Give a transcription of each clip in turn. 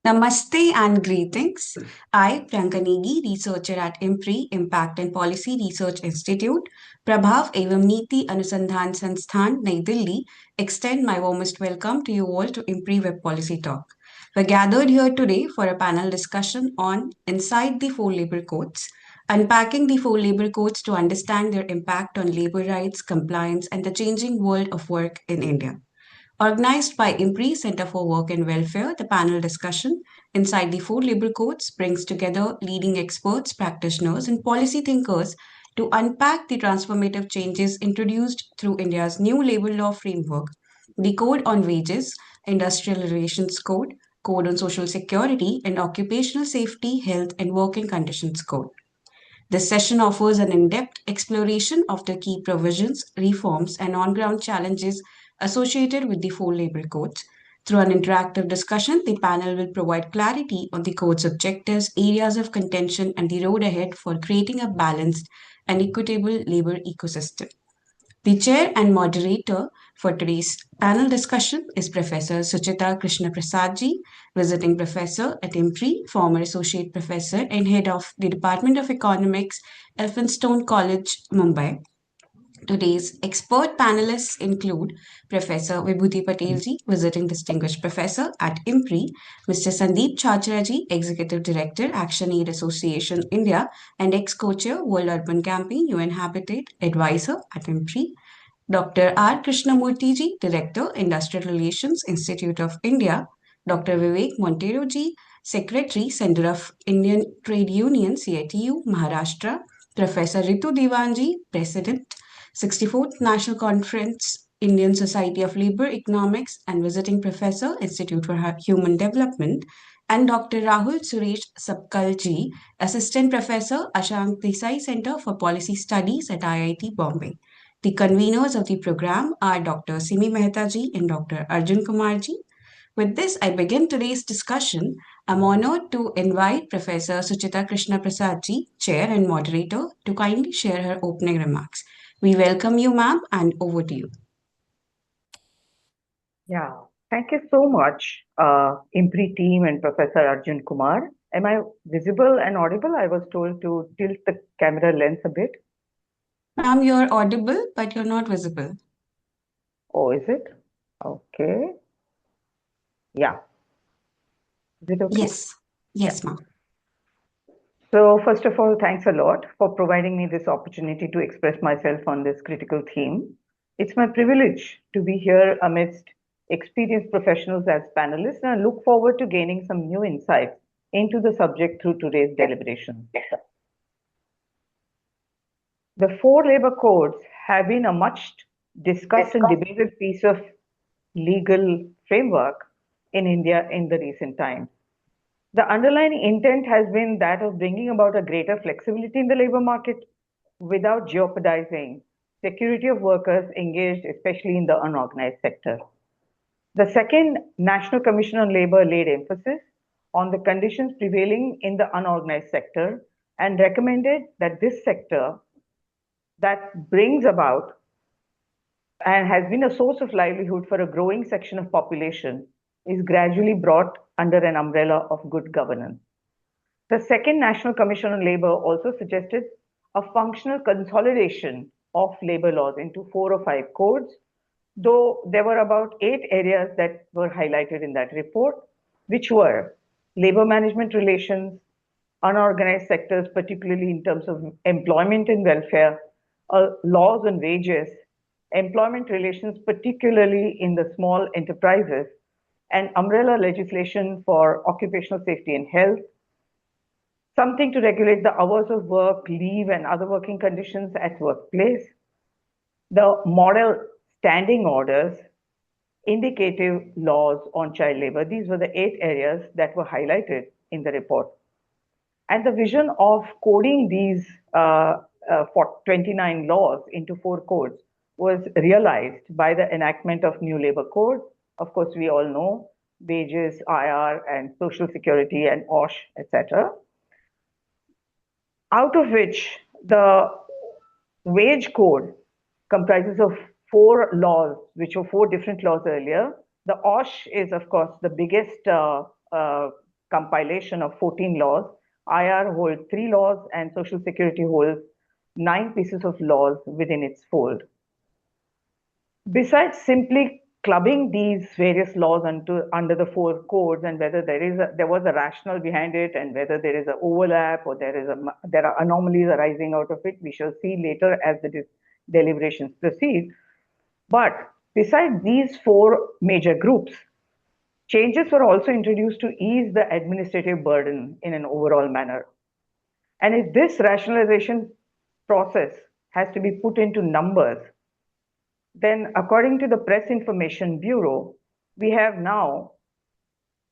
Namaste and greetings. I, Prankanegi, researcher at IMPRI, Impact and Policy Research Institute, Prabhav एवं नीति अनुसंधान संस्थान नई Delhi, extend my warmest welcome to you all to IMPRI Web Policy Talk. We're gathered here today for a panel discussion on Inside the Four Labor Codes, unpacking the four labor codes to understand their impact on labor rights, compliance, and the changing world of work in India. Organized by IMPRI Center for Work and Welfare, the panel discussion inside the four labor codes brings together leading experts, practitioners, and policy thinkers to unpack the transformative changes introduced through India's new labor law framework, the Code on Wages, Industrial Relations Code, Code on Social Security, and Occupational Safety, Health, and Working Conditions Code. This session offers an in depth exploration of the key provisions, reforms, and on ground challenges associated with the four labor codes. Through an interactive discussion, the panel will provide clarity on the code's objectives, areas of contention, and the road ahead for creating a balanced and equitable labor ecosystem. The chair and moderator for today's panel discussion is Professor Suchita Krishnaprasad, visiting professor at IMPRI, former associate professor and head of the Department of Economics, Elphinstone College, Mumbai. Today's expert panelists include Professor VIBHUTI Patelji, visiting distinguished professor at IMPRI, Mr. Sandeep Chachra, Executive Director, ActionAid Association India, and ex-co-chair, World Urban Campaign, UN Habitat Advisor at IMPRI, Dr. R. Krishnamurthy, Director, Industrial Relations, Institute of India, Dr. Vivek Monteiro, Secretary, Center of Indian Trade Union, CITU, Maharashtra, Professor Ritu Diwanji, President, 64th National Conference, Indian Society of Labor Economics, and visiting professor, Institute for Human Development, and Dr. Rahul Suresh Sapkal ji, Assistant Professor, Ashank Desai Center for Policy Studies at IIT Bombay. The conveners of the program are Dr. Simi Mehta ji and Dr. Arjun Kumar ji. With this, I begin today's discussion. I'm honored to invite Professor Suchita Krishnaprasad ji, Chair and Moderator, to kindly share her opening remarks. We welcome you, ma'am, and over to you. Yeah, thank you so much, IMPRI team and Professor Arjun Kumar. Am I visible and audible? I was told to tilt the camera lens a bit. Ma'am, you're audible, but you're not visible. Oh, is it? Okay. Yeah. Is it okay? Yes. Yes, ma'am. So first of all, thanks a lot for providing me this opportunity to express myself on this critical theme. It's my privilege to be here amidst experienced professionals as panelists, and I look forward to gaining some new insights into the subject through today's deliberation. The four labor codes have been a much discussed and debated piece of legal framework in India in the recent times. The underlying intent has been that of bringing about a greater flexibility in the labor market without jeopardizing security of workers engaged, especially in the unorganized sector. The second National Commission on Labor laid emphasis on the conditions prevailing in the unorganized sector and recommended that this sector that brings about and has been a source of livelihood for a growing section of population is gradually brought under an umbrella of good governance. The second National Commission on Labor also suggested a functional consolidation of labor laws into 4 or 5 codes, though there were about 8 areas that were highlighted in that report, which were labor management relations, unorganized sectors, particularly in terms of employment and welfare, laws on wages, employment relations, particularly in the small enterprises, and umbrella legislation for occupational safety and health, something to regulate the hours of work, leave, and other working conditions at workplace, the model standing orders, indicative laws on child labor. These were the 8 areas that were highlighted in the report. And the vision of coding these 29 laws into 4 codes was realized by the enactment of new labor code. Of course, we all know wages, IR, and social security, and OSH, etc. Out of which the wage code comprises of 4 laws, which were 4 different laws earlier. The OSH is, of course, the biggest compilation of 14 laws. IR holds 3 laws and Social Security holds 9 pieces of laws within its fold. Besides simply clubbing these various laws under the 4 codes, and whether there was a rationale behind it, and whether there is an overlap or there are anomalies arising out of it, we shall see later as the deliberations proceed. But besides these 4 major groups, changes were also introduced to ease the administrative burden in an overall manner. And if this rationalization process has to be put into numbers, then according to the Press Information Bureau, we have now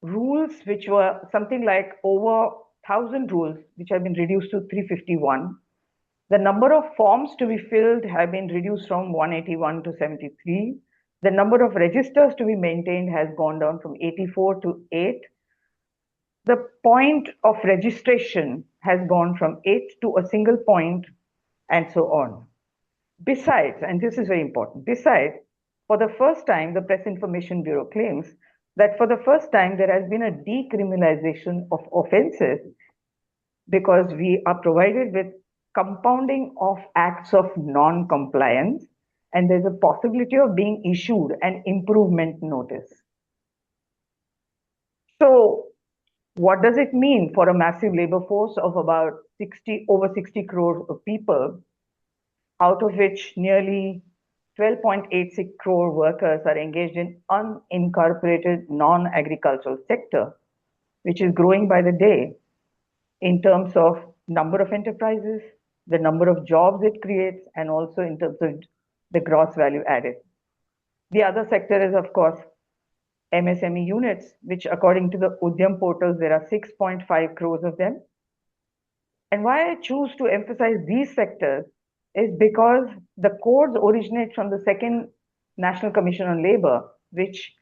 rules which were something like over 1,000 rules, which have been reduced to 351. The number of forms to be filled have been reduced from 181 to 73. The number of registers to be maintained has gone down from 84 to 8. The point of registration has gone from 8 to a single point, and so on. Besides, and this is very important, besides, for the first time, the Press Information Bureau claims that for the first time, there has been a decriminalization of offenses because we are provided with compounding of acts of non-compliance, and there's a possibility of being issued an improvement notice. So what does it mean for a massive labor force of about over 60 crore people, out of which nearly 12.86 crore workers are engaged in unincorporated non-agricultural sector, which is growing by the day in terms of number of enterprises, the number of jobs it creates, and also in terms of the gross value added. The other sector is, of course, MSME units, which according to the Udyam portals, there are 6.5 crores of them. And why I choose to emphasize these sectors is because the codes originate from the second National Commission on Labor, which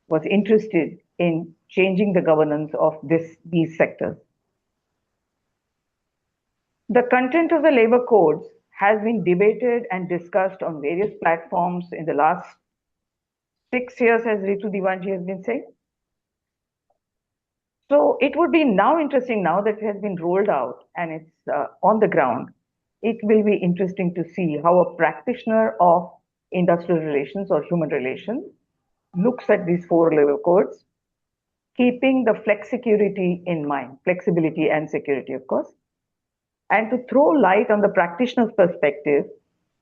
was interested in changing the governance of these sectors. The content of the labor codes has been debated and discussed on various platforms in the last 6 years, as Ritu Diwanji has been saying. So it would be now interesting, now that it has been rolled out and it's on the ground, it will be interesting to see how a practitioner of industrial relations or human relations looks at these 4 labor codes, keeping the flexicurity in mind, flexibility and security, of course. And to throw light on the practitioner's perspective,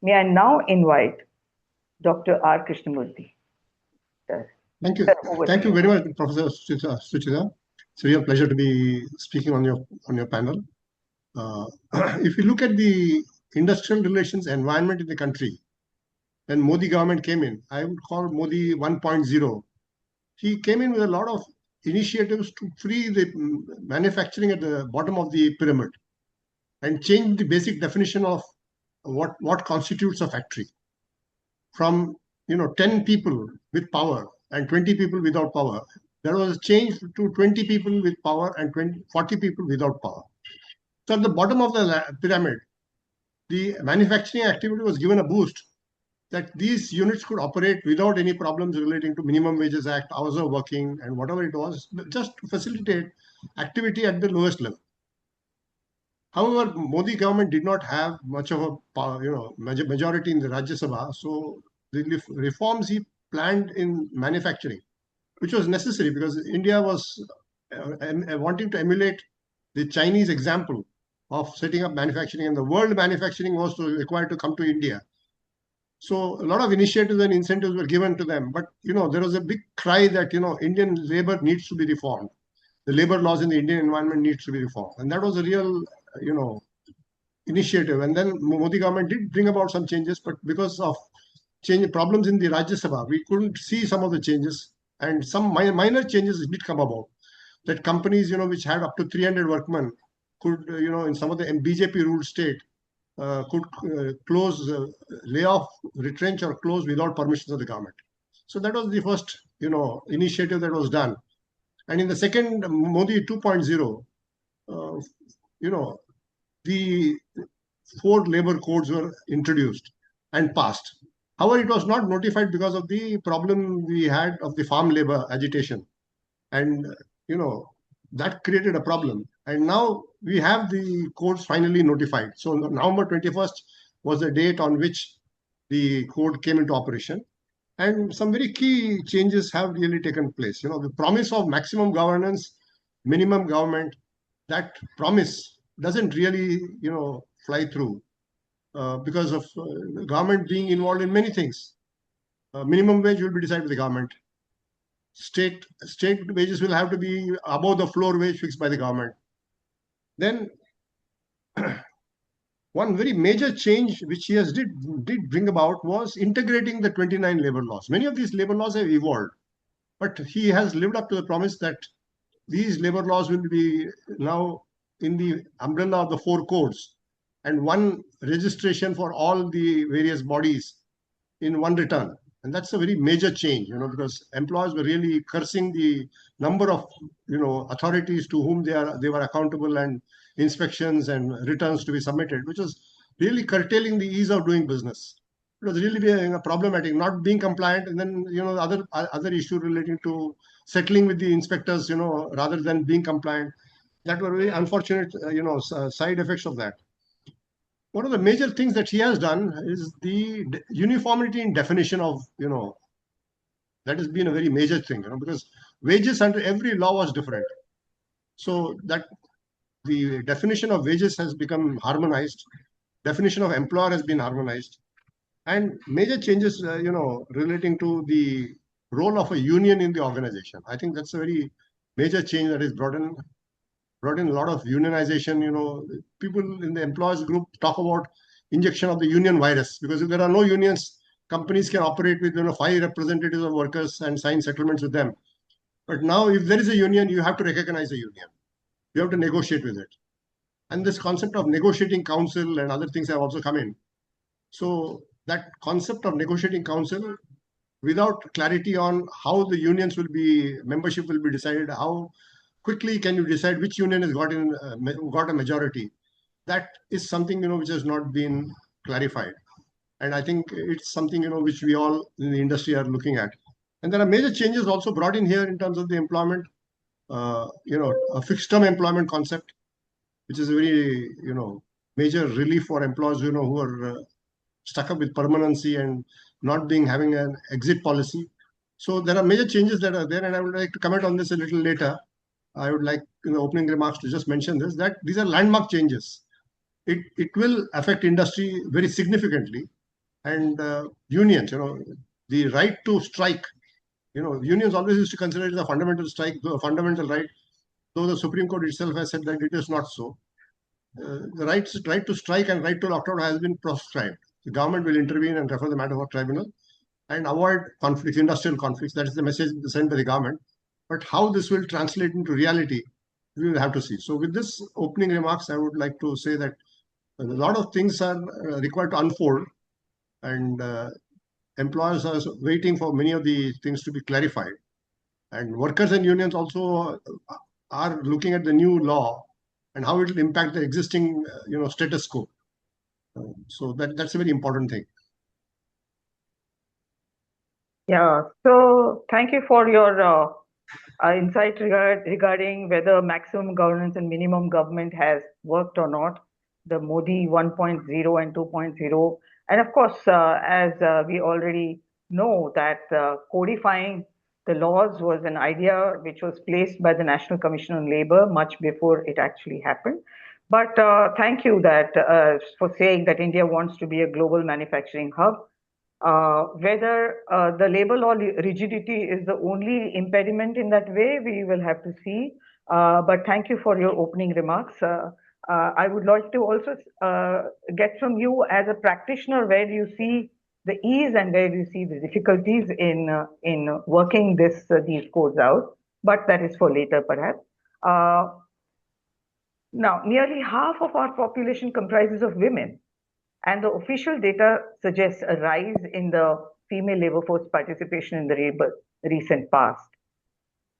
may I now invite Dr. R. Krishnamurthy. Thank you. Thank you very much, Professor Suchita. It's a real pleasure to be speaking on your panel. If you look at the industrial relations environment in the country, when Modi government came in, I would call Modi 1.0. He came in with a lot of initiatives to free the manufacturing at the bottom of the pyramid and change the basic definition of what constitutes a factory. From 10 people with power and 20 people without power, there was a change to 20 people with power and 40 people without power. So at the bottom of the pyramid, the manufacturing activity was given a boost that these units could operate without any problems relating to Minimum Wages Act, hours of working, and whatever it was, just to facilitate activity at the lowest level. However, Modi government did not have much of a majority in the Rajya Sabha, so the reforms he planned in manufacturing, which was necessary because India was wanting to emulate the Chinese example of setting up manufacturing, and the world manufacturing was required to come to India. So a lot of initiatives and incentives were given to them, but there was a big cry that Indian labor needs to be reformed. The labor laws in the Indian environment needs to be reformed, and that was a real initiative. And then Modi government did bring about some changes, but because of problems in the Rajya Sabha, we couldn't see some of the changes, and some minor changes did come about. That companies which had up to 300 workmen could in some of the BJP ruled state could close, lay off, retrench, or close without permission of the government. So that was the first initiative that was done. And in the second Modi 2.0, the 4 labor codes were introduced and passed. However, it was not notified because of the problem we had of the farm labor agitation. And that created a problem. And now we have the codes finally notified. So November 21st was the date on which the code came into operation. And some very key changes have really taken place. The promise of maximum governance, minimum government, that promise doesn't really, fly through because of the government being involved in many things. Minimum wage will be decided by the government. State wages will have to be above the floor wage fixed by the government. Then one very major change which he has did bring about was integrating the 29 labor laws. Many of these labor laws have evolved, but he has lived up to the promise that these labor laws will be now in the umbrella of the 4 codes and one registration for all the various bodies in one return. And that's a very major change, because employers were really cursing the number of, authorities to whom they were accountable, and inspections and returns to be submitted, which was really curtailing the ease of doing business. It was really being problematic, not being compliant, and then, other issue relating to settling with the inspectors, rather than being compliant. That were very unfortunate, side effects of that. One of the major things that he has done is the uniformity in definition of, that has been a very major thing, because wages under every law was different. So that the definition of wages has become harmonized, definition of employer has been harmonized, and major changes, relating to the role of a union in the organization. I think that's a very major change that is brought in a lot of unionization. People in the employers group talk about injection of the union virus, because if there are no unions, companies can operate with 5 representatives of workers and sign settlements with them. But now if there is a union, you have to recognize the union. You have to negotiate with it. And this concept of negotiating council and other things have also come in. So that concept of negotiating council, without clarity on how the unions membership will be decided, how quickly can you decide which union has got a majority? That is something which has not been clarified, and I think it's something which we all in the industry are looking at. And there are major changes also brought in here in terms of the employment. A fixed term employment concept, which is a very major relief for employees who are stuck up with permanency and not having an exit policy. So there are major changes that are there, and I would like to comment on this a little later. I would like in the opening remarks to just mention this, that these are landmark changes. It will affect industry very significantly, and unions, the right to strike, unions always used to consider it as a fundamental fundamental right, though the Supreme Court itself has said that it is not so. The right to strike and right to lockout has been proscribed. The government will intervene and refer the matter for tribunal and avoid conflicts, industrial conflicts. That is the message sent by the government. But how this will translate into reality, we will have to see. So with this opening remarks, I would like to say that a lot of things are required to unfold, and employers are waiting for many of the things to be clarified. And workers and unions also are looking at the new law and how it will impact the existing status quo. So that's a very important thing. Yeah, so thank you for your insight regarding whether maximum governance and minimum government has worked or not, the Modi 1.0 and 2.0. And of course, as we already know, that codifying the laws was an idea which was placed by the National Commission on Labor much before it actually happened. But thank you for saying that India wants to be a global manufacturing hub. Whether the labor law rigidity is the only impediment in that way, we will have to see. But thank you for your opening remarks. I would like to also get from you, as a practitioner, where do you see the ease and where do you see the difficulties in working these codes out? But that is for later, perhaps. Now, nearly half of our population comprises of women, and the official data suggests a rise in the female labor force participation in the recent past.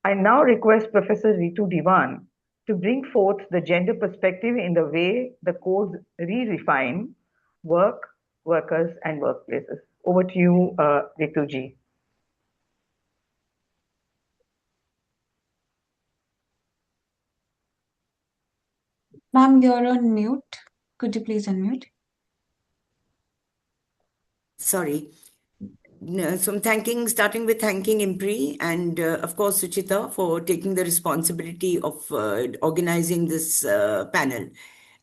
I now request Professor Ritu Diwan to bring forth the gender perspective in the way the codes re-refine work, workers, and workplaces. Over to you, Ritu ji. Ma'am, you're on mute. Could you please unmute? Sorry. No, so I'm starting with thanking IMPRI and of course Suchita for taking the responsibility of organizing this panel.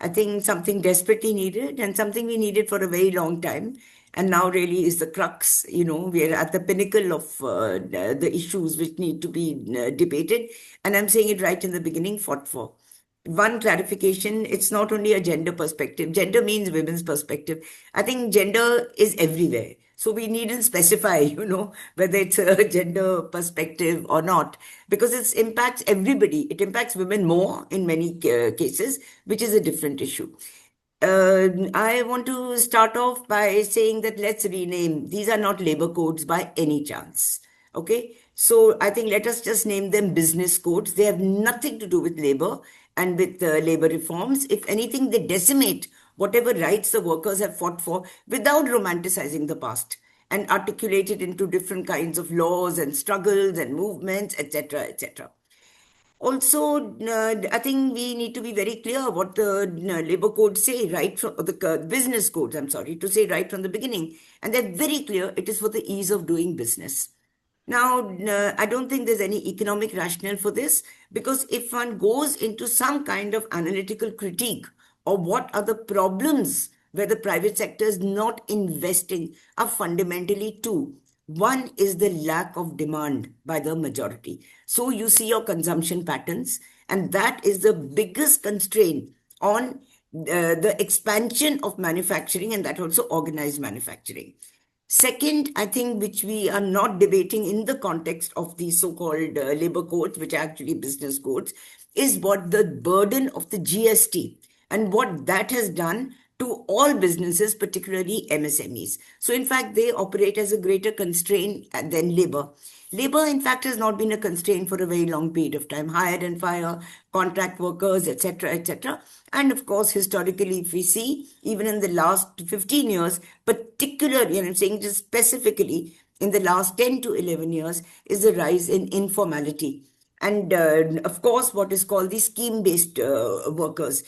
I think something desperately needed and something we needed for a very long time. And now really is the crux, we are at the pinnacle of the issues which need to be debated. And I'm saying it right in the beginning, fought for. One clarification, it's not only a gender perspective. Gender means women's perspective. I think gender is everywhere. So we needn't specify, whether it's a gender perspective or not, because it impacts everybody. It impacts women more in many cases, which is a different issue. I want to start off by saying that let's rename. These are not labor codes by any chance. Okay, so I think let us just name them business codes. They have nothing to do with labor and with labor reforms. If anything, they decimate whatever rights the workers have fought for without romanticizing the past and articulate it into different kinds of laws and struggles and movements, etc., etc. Also, I think we need to be very clear what the labor codes say right from the business codes, I'm sorry, to say right from the beginning. And they're very clear. It is for the ease of doing business. Now, I don't think there's any economic rationale for this, because if one goes into some kind of analytical critique of what are the problems where the private sector is not investing, are fundamentally two. One is the lack of demand by the majority. So you see your consumption patterns, and that is the biggest constraint on the expansion of manufacturing, and that also organized manufacturing. Second, I think, which we are not debating in the context of the so-called labor codes, which are actually business codes, is what the burden of the GST and what that has done to all businesses, particularly MSMEs. So in fact, they operate as a greater constraint than labor. Labor, in fact, has not been a constraint for a very long period of time. Hire and fire, contract workers, etc., etc. And of course, historically, if we see, even in the last 15 years, particularly, and I'm saying just specifically, in the last 10 to 11 years, is the rise in informality. And of course, what is called the scheme-based workers.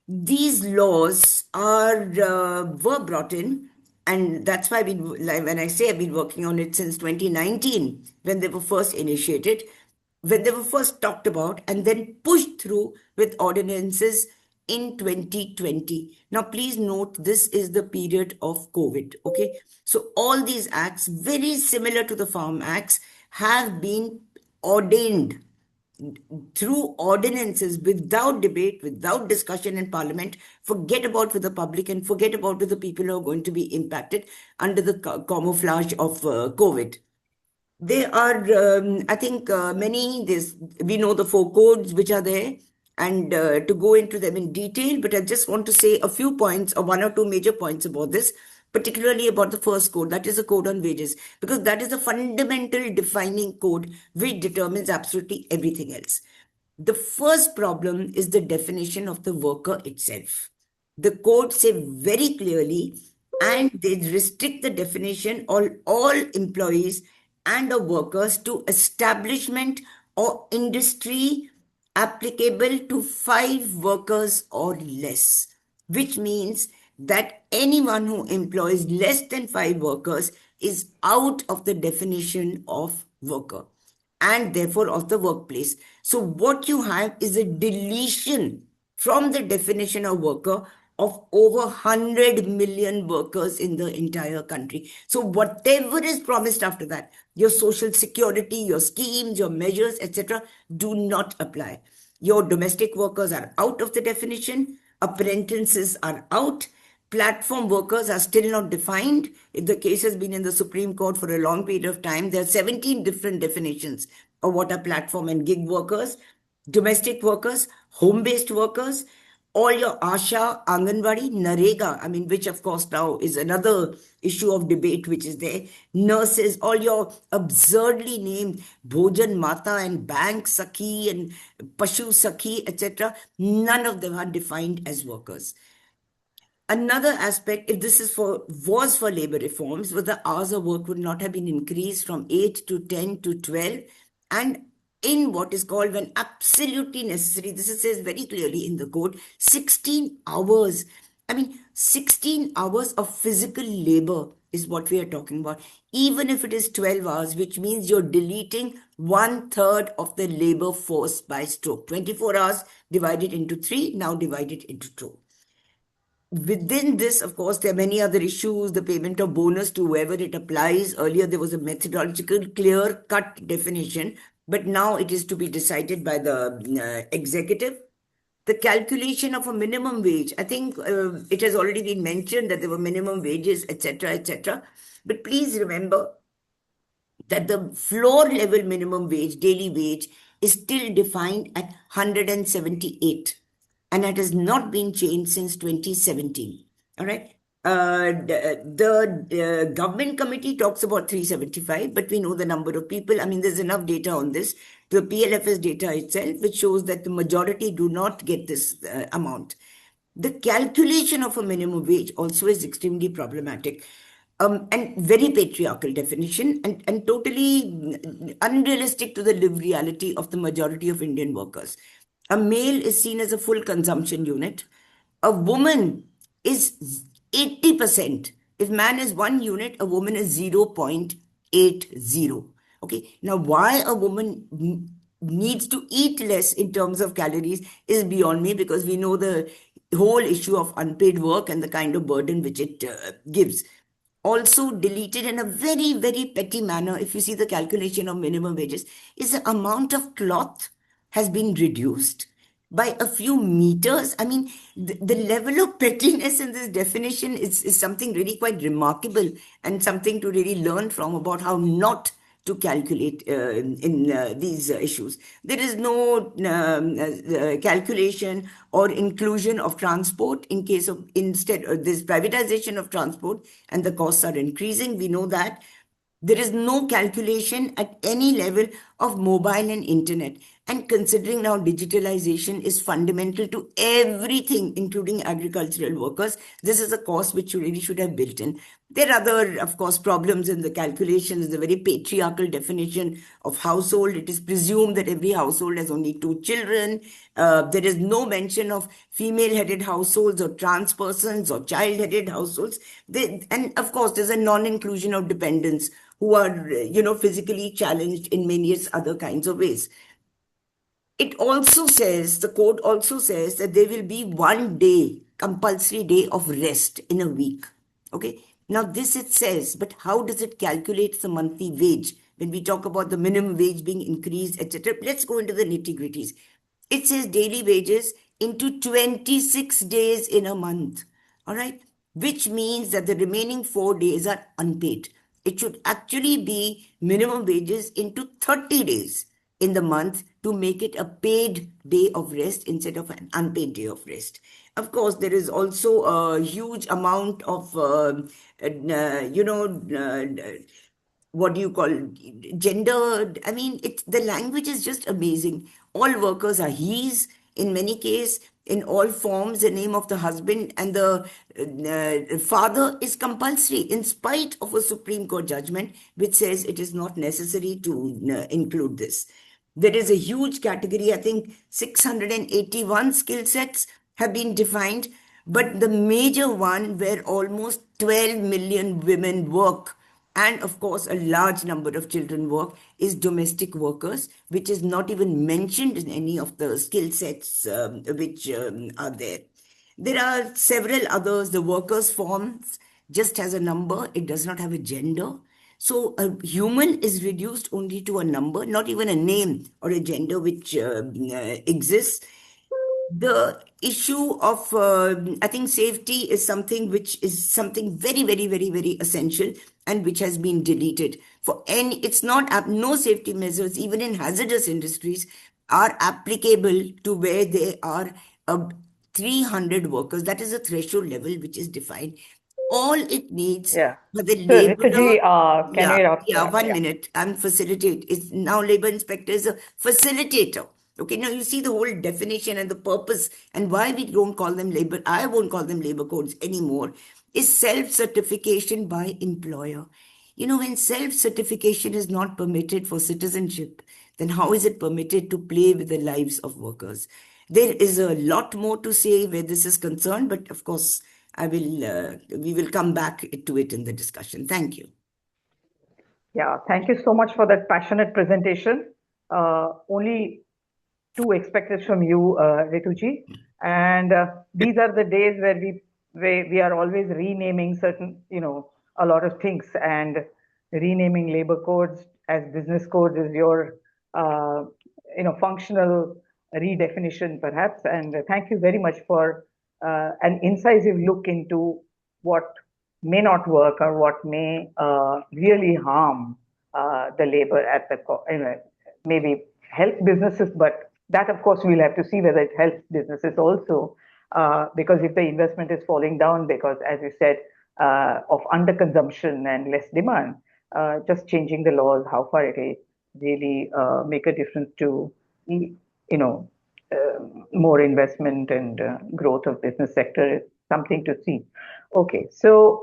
These laws were brought in, and that's why when I say I've been working on it since 2019, when they were first initiated, when they were first talked about, and then pushed through with ordinances in 2020. Now, please note, this is the period of COVID, okay? So all these acts, very similar to the Farm Acts, have been ordained through ordinances without debate, without discussion in Parliament. Forget about with the public and forget about with the people who are going to be impacted under the camouflage of COVID. There are, I think, we know the 4 codes which are there, and to go into them in detail, but I just want to say a few points or 1 or 2 major points about this, particularly about the first code, that is the code on wages, because that is the fundamental defining code which determines absolutely everything else. The first problem is the definition of the worker itself. The code say very clearly, and they restrict the definition on all employees and or workers to establishment or industry applicable to 5 workers or less, which means that anyone who employs less than 5 workers is out of the definition of worker and therefore of the workplace. So what you have is a deletion from the definition of worker of over 100 million workers in the entire country. So whatever is promised after that, your social security, your schemes, your measures, etc., do not apply. Your domestic workers are out of the definition. Apprentices are out. Platform workers are still not defined. If the case has been in the Supreme Court for a long period of time, there are 17 different definitions of what are platform and gig workers, domestic workers, home-based workers, all your Asha, Anganwadi, Narega, I mean, which of course now is another issue of debate which is there, nurses, all your absurdly named Bhojan Mata and Bank Sakhi and Pashu Sakhi, etc., none of them are defined as workers. Another aspect, if this was for labor reforms, was the hours of work would not have been increased from 8 to 10 to 12, and in what is called when absolutely necessary. This says very clearly in the code, 16 hours. I mean, 16 hours of physical labor is what we are talking about. Even if it is 12 hours, which means you're deleting 1/3 of the labor force by stroke. 24 hours divided into 3, now divided into 2. Within this, of course, there are many other issues, the payment of bonus to whoever it applies. Earlier, there was a methodological, clear-cut definition, but now it is to be decided by the executive. The calculation of a minimum wage, I think it has already been mentioned that there were minimum wages, etc., etc. But please remember that the floor level minimum wage, daily wage, is still defined at 178. And it has not been changed since 2017. All right. The government committee talks about 375, but we know the number of people. I mean, there's enough data on this. The PLFS data itself, which shows that the majority do not get this amount. The calculation of a minimum wage also is extremely problematic. And very patriarchal definition and totally unrealistic to the lived reality of the majority of Indian workers. A male is seen as a full consumption unit. A woman is 80%. If man is 1 unit, a woman is 0.80. Okay. Now, why a woman needs to eat less in terms of calories is beyond me, because we know the whole issue of unpaid work and the kind of burden which it gives. Also deleted in a very, very petty manner, if you see the calculation of minimum wages, is the amount of cloth has been reduced by a few meters. I mean, the level of pettiness in this definition is something really quite remarkable and something to really learn from about how not to calculate in these issues. There is no calculation or inclusion of transport in case of instead of this privatization of transport, and the costs are increasing. We know that. There is no calculation at any level of mobile and internet. And considering now digitalization is fundamental to everything, including agricultural workers, this is a cost which you really should have built in. There are other, of course, problems in the calculations, the very patriarchal definition of household. It is presumed that every household has only 2 children. There is no mention of female-headed households or trans persons or child-headed households. And of course, there's a non-inclusion of dependents who are, physically challenged in many other kinds of ways. It also says, the code also says that there will be 1 day, compulsory day of rest in a week. Okay. Now this it says, but how does it calculate the monthly wage? When we talk about the minimum wage being increased, etc. Let's go into the nitty-gritties. It says daily wages into 26 days in a month. All right. Which means that the remaining 4 days are unpaid. It should actually be minimum wages into 30 days in the month to make it a paid day of rest instead of an unpaid day of rest. Of course, there is also a huge amount of, what do you call it? Gender. I mean, the language is just amazing. All workers are he's in many cases. In all forms, the name of the husband and the father is compulsory, in spite of a Supreme Court judgment which says it is not necessary to include this. There is a huge category, I think 681 skill sets have been defined, but the major one where almost 12 million women work, and of course, a large number of children work, is domestic workers, which is not even mentioned in any of the skill sets which are there. There are several others. The workers' forms just has a number. It does not have a gender. So a human is reduced only to a number, not even a name or a gender which exists. The issue of, I think, safety is something which is something very, very, very, very essential and which has been deleted. It's not, no safety measures, even in hazardous industries, are applicable to where there are 300 workers. That is a threshold level which is defined. All it needs for the laborer. 1 minute. I'm facilitate. It's now labor inspector is a facilitator. Okay, now you see the whole definition and the purpose and why we don't call them labor. I won't call them labor codes anymore. Is self-certification by employer. When self-certification is not permitted for citizenship, then how is it permitted to play with the lives of workers? There is a lot more to say where this is concerned, but of course, we will come back to it in the discussion. Thank you. Yeah, thank you so much for that passionate presentation. Only two expected from you, Rituji. And these are the days where we are always renaming certain, a lot of things, and renaming labor codes as business codes is your, functional redefinition, perhaps. And thank you very much for an incisive look into what may not work or what may really harm the labor at the maybe help businesses, but that of course we'll have to see whether it helps businesses also, because if the investment is falling down because, as you said, of underconsumption and less demand, just changing the laws, how far it will really make a difference to more investment and growth of business sector is something to see. Okay, so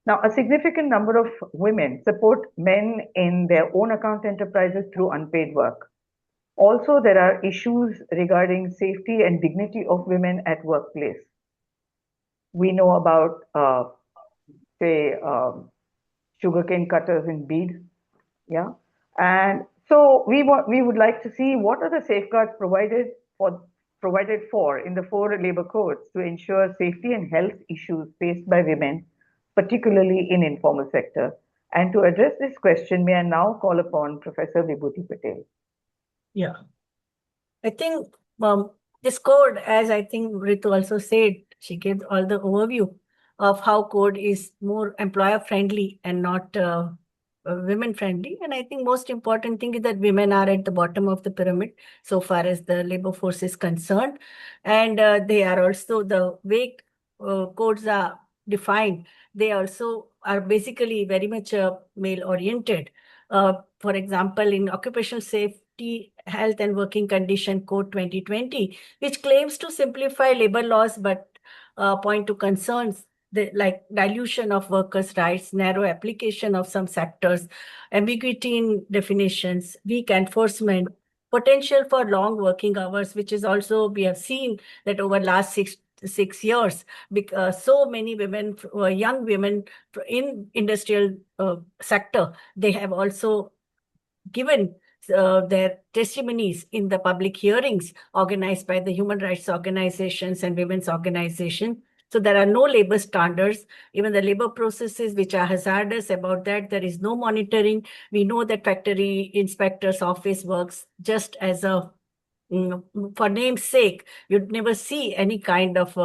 now a significant number of women support men in their own account enterprises through unpaid work. Also, there are issues regarding safety and dignity of women at workplace. We know about, say, sugarcane cutters in Bede, yeah, and so we would like to see what are the safeguards provided for in the 4 labor codes to ensure safety and health issues faced by women, particularly in informal sector. And to address this question, may I now call upon Professor VIBHUTI Patel. Yeah, I think this code, as I think Ritu also said, she gave all the overview of how code is more employer friendly and not women friendly. And I think most important thing is that women are at the bottom of the pyramid so far as the labor force is concerned. And they are also the way codes are defined. They also are basically very much male oriented. For example, in occupational safety, health and working condition code 2020, which claims to simplify labor laws but point to concerns like dilution of workers' rights, narrow application of some sectors, ambiguity in definitions, weak enforcement, potential for long working hours, which is also, we have seen that over last six years, because so many women, young women in industrial sector, they have also given their testimonies in the public hearings organized by the human rights organizations and women's organizations. So there are no labor standards, even the labor processes which are hazardous. About that, there is no monitoring. We know that factory inspector's office works just as a, for name's sake. You'd never see any kind of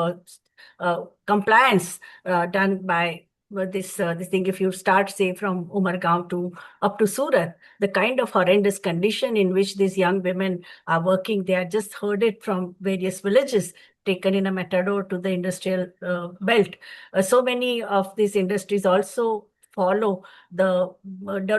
compliance done by this thing. If you start, say, from Umargaon to up to Surat, the kind of horrendous condition in which these young women are working, they are just herded from various villages, taken in a matador to the industrial belt. So many of these industries also follow the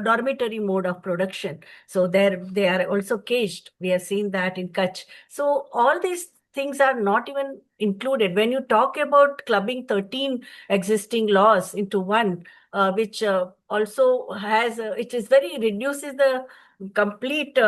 dormitory mode of production. So they are also caged. We have seen that in Kutch. So all these things are not even included. When you talk about clubbing 13 existing laws into one, which also has, it is very, reduces the complete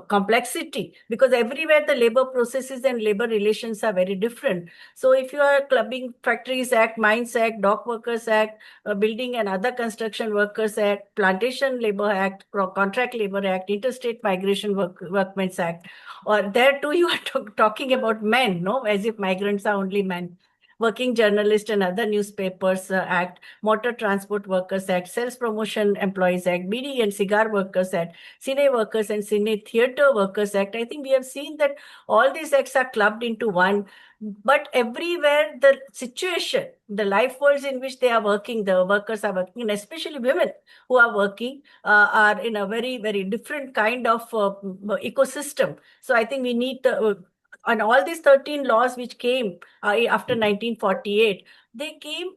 complexity, because everywhere the labor processes and labor relations are very different. So if you are clubbing Factories Act, Mines Act, Dock Workers Act, Building and Other Construction Workers Act, Plantation Labor Act, Contract Labor Act, Interstate Migration Workmen's Act, or there too you are talking about men, no, as if migrants are only men. Working Journalist and Other Newspapers Act, Motor Transport Workers Act, Sales Promotion Employees Act, BD and Cigar Workers Act, Cine Workers and Cine Theatre Workers Act. I think we have seen that all these acts are clubbed into one, but everywhere the situation, the life worlds in which they are working, the workers are working, and especially women who are working, are in a very, very different kind of ecosystem. So I think we need the and all these 13 laws which came after 1948, they came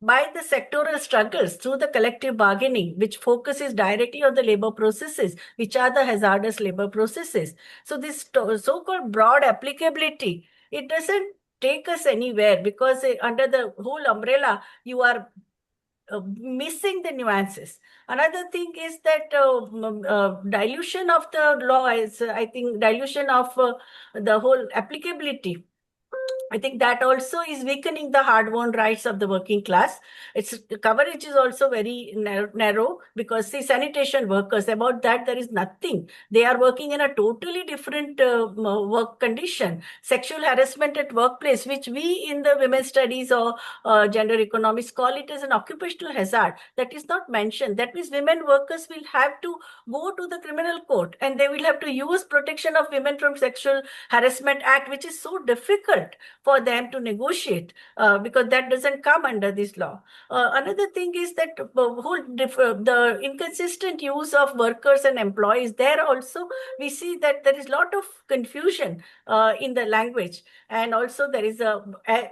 by the sectoral struggles through the collective bargaining, which focuses directly on the labor processes, which are the hazardous labor processes. So this so-called broad applicability, it doesn't take us anywhere, because under the whole umbrella, you are missing the nuances. Another thing is that dilution of the law is, I think, dilution of the whole applicability. I think that also is weakening the hard-won rights of the working class. Its coverage is also very narrow because, see, sanitation workers, about that there is nothing. They are working in a totally different work condition. Sexual harassment at workplace, which we in the women's studies or gender economics call it as an occupational hazard, that is not mentioned. That means women workers will have to go to the criminal court and they will have to use Protection of Women from Sexual Harassment Act, which is so difficult for them to negotiate because that doesn't come under this law. Another thing is that the inconsistent use of workers and employees. There also we see that there is a lot of confusion in the language, and also there is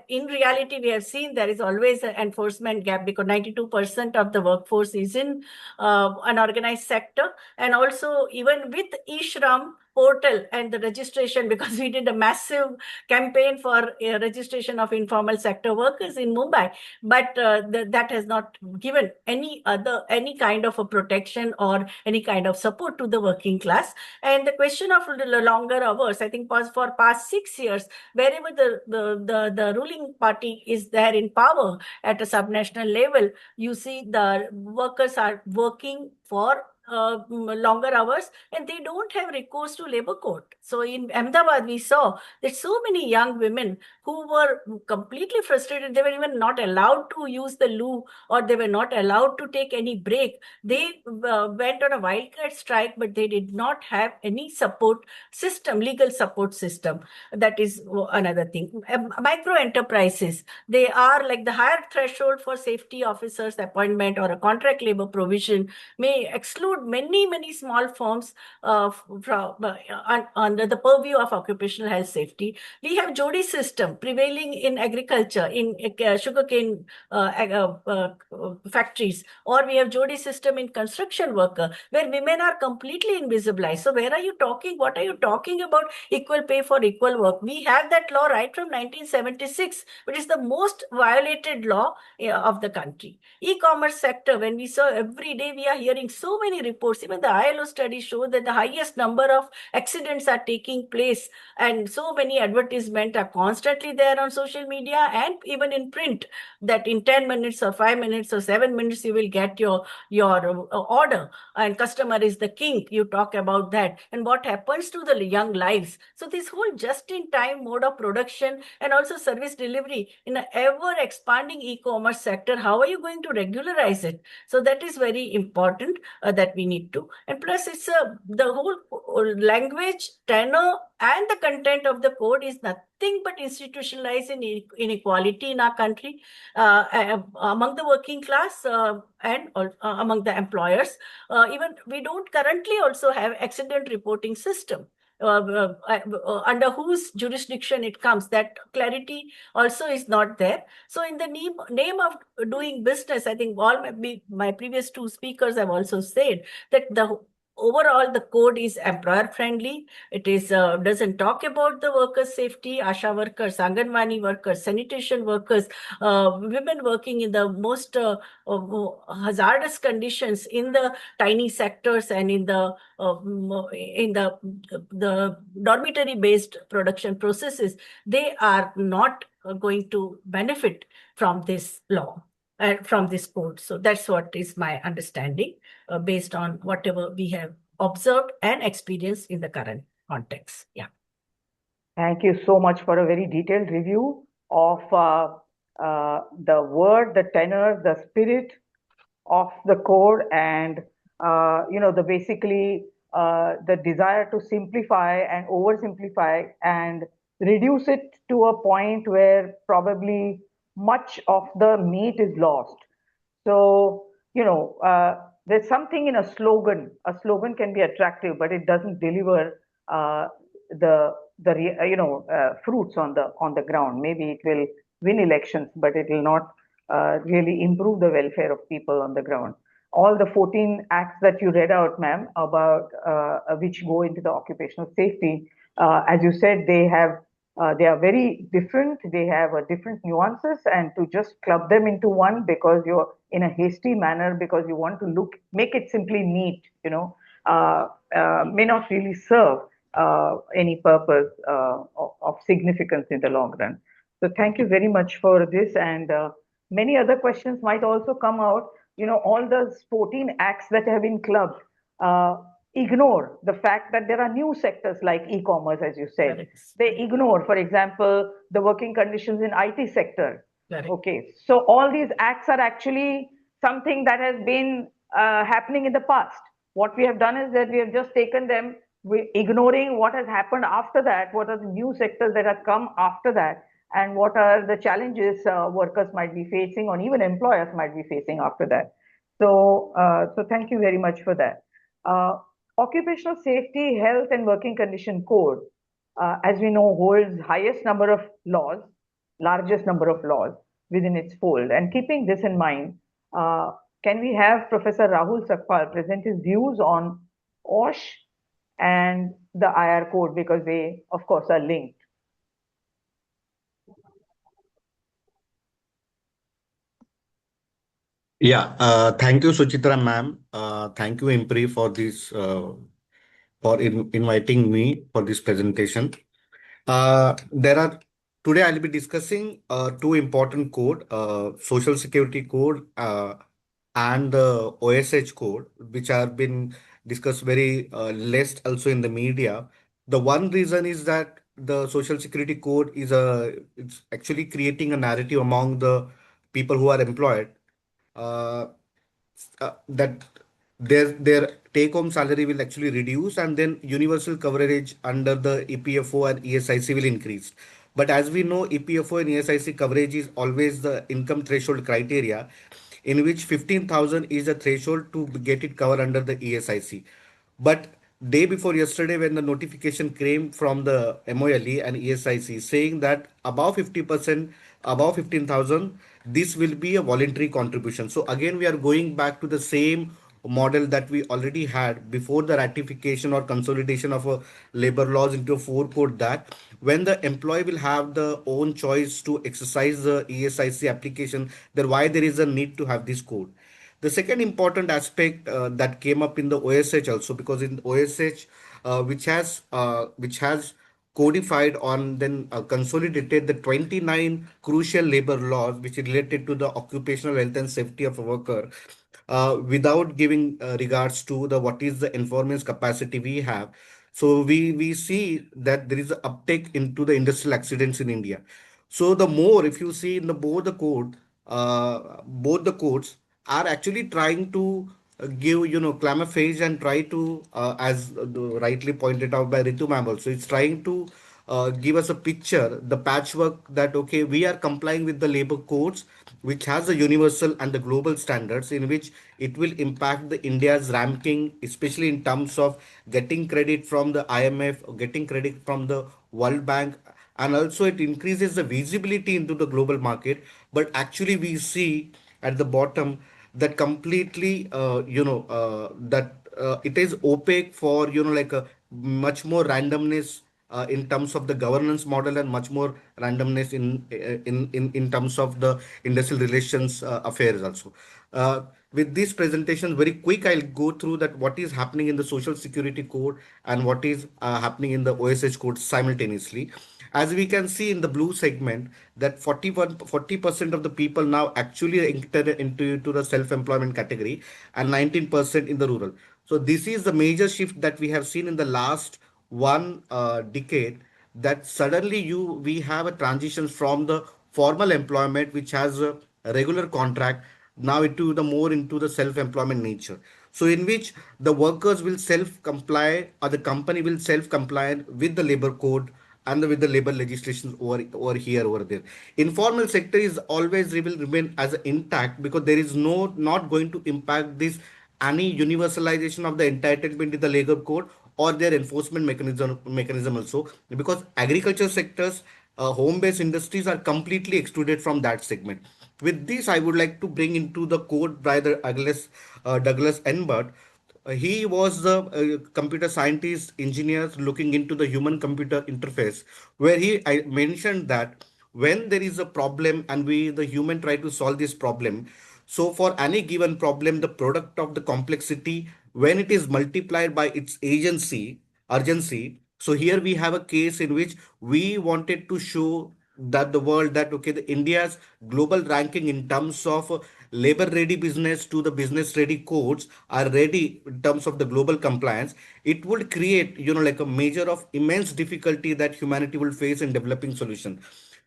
in reality we have seen there is always an enforcement gap because 92% of the workforce is in unorganized sector, and also even with e-Shram portal and the registration, because we did a massive campaign for registration of informal sector workers in Mumbai, but that has not given any kind of a protection or any kind of support to the working class. And the question of the longer hours, I think for past 6 years, wherever the ruling party is there in power at a subnational level, you see the workers are working for longer hours and they don't have recourse to labor court. So in Ahmedabad, we saw that so many young women who were completely frustrated, they were even not allowed to use the loo or they were not allowed to take any break. They went on a wildcat strike, but they did not have any support system, legal support system. That is another thing. Micro enterprises, they are like the higher threshold for safety officers appointment or a contract labor provision may exclude many small firms under the purview of occupational health safety. We have Jodi system prevailing in agriculture, in sugarcane factories, or we have Jodi system in construction worker, where women are completely invisibilized. So where are you talking? What are you talking about equal pay for equal work? We have that law right from 1976, which is the most violated law of the country. E-commerce sector, when we saw every day, we are hearing so many reports. Even the ILO studies show that the highest number of accidents are taking place, and so many advertisements are constantly there on social media and even in print, that in 10 minutes or 5 minutes or 7 minutes you will get your order, and customer is the king. You talk about that and what happens to the young lives. So this whole just-in-time mode of production and also service delivery in an ever expanding e-commerce sector, how are you going to regularize it? So that is very important that we need to. And plus it's the whole language, tenor and the content of the code is nothing but institutionalized inequality in our country among the working class and among the employers. Even we don't currently also have accident reporting system. Under whose jurisdiction it comes, that clarity also is not there. So in the name of doing business, I think all my previous two speakers have also said that overall the code is employer friendly. It is doesn't talk about the workers' safety, ASHA workers, Anganwadi workers, sanitation workers, women working in the most hazardous conditions in the tiny sectors and in the dormitory based production processes. They are not going to benefit from this law and from this code. So that's what is my understanding based on whatever we have observed and experienced in the current context. Yeah. Thank you so much for a very detailed review of the word, the tenor, the spirit of the code, and the basically the desire to simplify and oversimplify and reduce it to a point where probably much of the meat is lost. So, there's something in a slogan. A slogan can be attractive, but it doesn't deliver the fruits on the ground. Maybe it will win elections, but it will not really improve the welfare of people on the ground. All the 14 acts that you read out, ma'am, about which go into the occupational safety, as you said, they have They are very different. They have different nuances, and to just club them into one because you're in a hasty manner because you want to make it simply neat, may not really serve any purpose of significance in the long run. So thank you very much for this, and many other questions might also come out. All the 14 acts that have been clubbed ignore the fact that there are new sectors like e-commerce, as you said. Correct. They ignore, for example, the working conditions in IT sector. Correct. Okay, so all these acts are actually something that has been happening in the past. What we have done is that we have just taken them, ignoring what has happened after that, what are the new sectors that have come after that, and what are the challenges workers might be facing, or even employers might be facing after that. So, so thank you very much for that. Occupational Safety, Health and Working Condition Code, as we know, holds highest number of laws, largest number of laws within its fold. And keeping this in mind, can we have Professor Rahul Sapkal present his views on OSH and the IR code, because they, of course, are linked? Yeah, thank you, Suchita ma'am. Thank you, IMPRI, for this, inviting me for this presentation. Today I'll be discussing two important code, Social Security Code and the OSH Code, which have been discussed very less also in the media. The one reason is that the Social Security Code it's actually creating a narrative among the people who are employed, uh, that their take home salary will actually reduce, and then universal coverage under the EPFO and ESIC will increase. But as we know, EPFO and ESIC coverage is always the income threshold criteria, in which 15,000 is the threshold to get it covered under the ESIC. But day before yesterday, when the notification came from the MOLE and ESIC saying that above 50%, above 15,000, this will be a voluntary contribution. So again, we are going back to the same model that we already had before the ratification or consolidation of a labor laws into a four code, that when the employee will have the own choice to exercise the ESIC application, then why there is a need to have this code. The second important aspect that came up in the OSH also, because in OSH, which has codified on then consolidated the 29 crucial labor laws which is related to the occupational health and safety of a worker, without giving regards to the what is the enforcement capacity we have. So we see that there is an uptake into the industrial accidents in India. So the more, if you see in the both the codes are actually trying to give, climate phase, and try to, as rightly pointed out by Ritu ma'am also, it's trying to give us a picture, the patchwork, that okay, we are complying with the labor codes, which has the universal and the global standards, in which it will impact the India's ranking, especially in terms of getting credit from the IMF, or getting credit from the World Bank, and also it increases the visibility into the global market. But actually we see at the bottom that completely, that it is opaque for, like a much more randomness in terms of the governance model, and much more randomness in terms of the industrial relations affairs also. With this presentation, very quick, I'll go through that what is happening in the Social Security Code and what is happening in the OSH Code simultaneously. As we can see in the blue segment, that 40% of the people now actually enter into the self-employment category, and 19% in the rural. So this is the major shift that we have seen in the last one decade, that suddenly we have a transition from the formal employment, which has a regular contract, now into the more into the self-employment nature. So in which the workers will self-comply, or the company will self-comply with the labor code and with the labor legislation over here, over there. Informal sector is always will remain as intact, because there is not going to impact this any universalization of the entitlement in the labor code or their enforcement mechanism also, because agriculture sectors, home-based industries are completely excluded from that segment. With this, I would like to bring into the code by the Douglas Enbert, he was the computer scientist engineer looking into the human computer interface, where I mentioned that when there is a problem and we the human try to solve this problem, so for any given problem the product of the complexity, when it is multiplied by its urgency, so here we have a case in which we wanted to show that the world that okay, the India's global ranking in terms of labor ready business to the business ready codes are ready in terms of the global compliance. It would create, like a measure of immense difficulty that humanity will face in developing solution.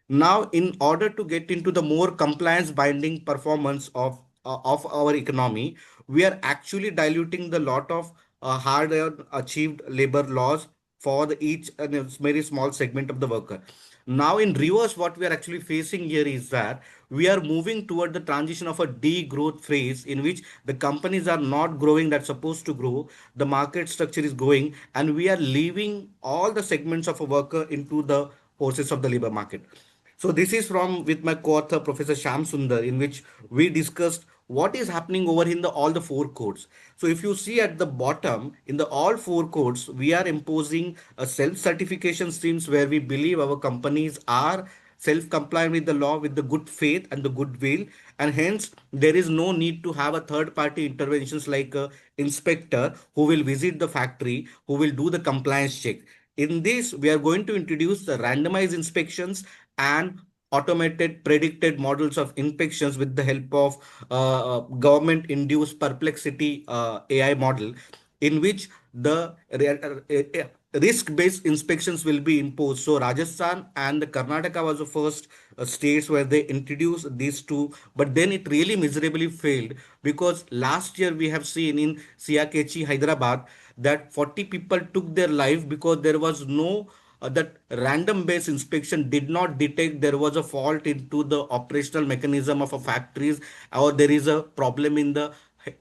Now, in order to get into the more compliance binding performance of our economy, we are actually diluting the lot of hard achieved labor laws for the each and a very small segment of the worker. Now, in reverse, what we are actually facing here is that we are moving toward the transition of a degrowth phase in which the companies are not growing that's supposed to grow, the market structure is growing, and we are leaving all the segments of a worker into the forces of the labor market. So this is from with my co-author Professor Sham Sundar, in which we discussed what is happening over in the all the four codes. So if you see at the bottom in the all four codes, we are imposing a self-certification streams where we believe our companies are self-compliant with the law with the good faith and the goodwill, and hence there is no need to have a third-party interventions like a inspector who will visit the factory, who will do the compliance check. In this, we are going to introduce the randomized inspections and automated predicted models of inspections with the help of government induced perplexity AI model, in which the risk based inspections will be imposed. So Rajasthan and the Karnataka was the first states where they introduced these two, but then it really miserably failed because last year we have seen in Siakechi, Hyderabad, that 40 people took their life because there was no that random based inspection did not detect there was a fault into the operational mechanism of a factories, or there is a problem in the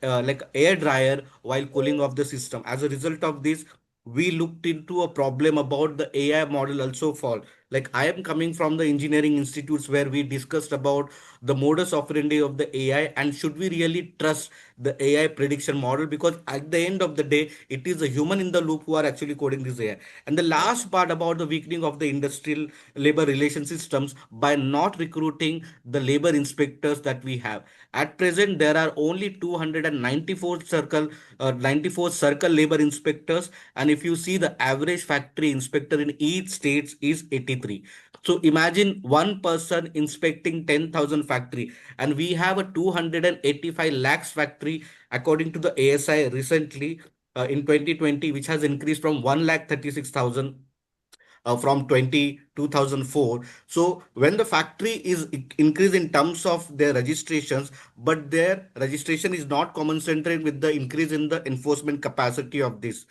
like air dryer while cooling off the system. As a result of this, we looked into a problem about the AI model also fault. Like I am coming from the engineering institutes where we discussed about the modus operandi of the AI and should we really trust the AI prediction model, because at the end of the day it is a human in the loop who are actually coding this AI. And the last part about the weakening of the industrial labor relation systems by not recruiting the labor inspectors that we have. At present, there are only 294 94 circle labor inspectors, and if you see the average factory inspector in each state is 83. So imagine one person inspecting 10,000 factory, and we have a 285 lakhs factory according to the ASI recently in 2020, which has increased from 1 lakh 36,000 from 2004. So when the factory is increased in terms of their registrations, but their registration is not commensurate with the increase in the enforcement capacity of this.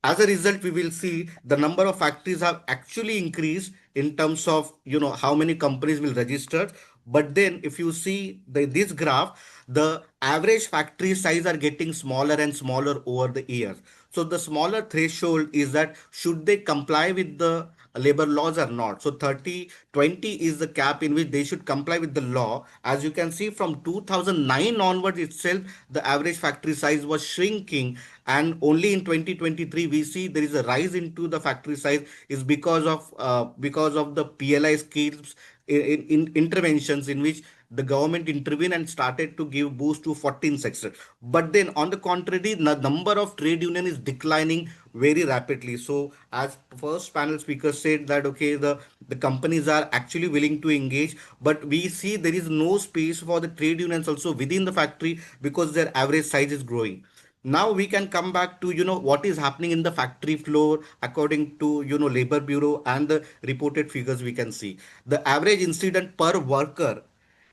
As a result, we will see the number of factories have actually increased in terms of how many companies will register. But then if you see this graph, the average factory size are getting smaller and smaller over the years. So the smaller threshold is that should they comply with the labor laws or not. So 30/20 is the cap in which they should comply with the law. As you can see, from 2009 onwards itself, the average factory size was shrinking, and only in 2023 we see there is a rise into the factory size is because of the PLI schemes in interventions in which the government intervened and started to give boost to 14 sectors. But then on the contrary, the number of trade union is declining very rapidly. So as first panel speaker said that okay, the companies are actually willing to engage, but we see there is no space for the trade unions also within the factory because their average size is growing. Now we can come back to what is happening in the factory floor according to labor bureau and the reported figures. We can see the average incident per worker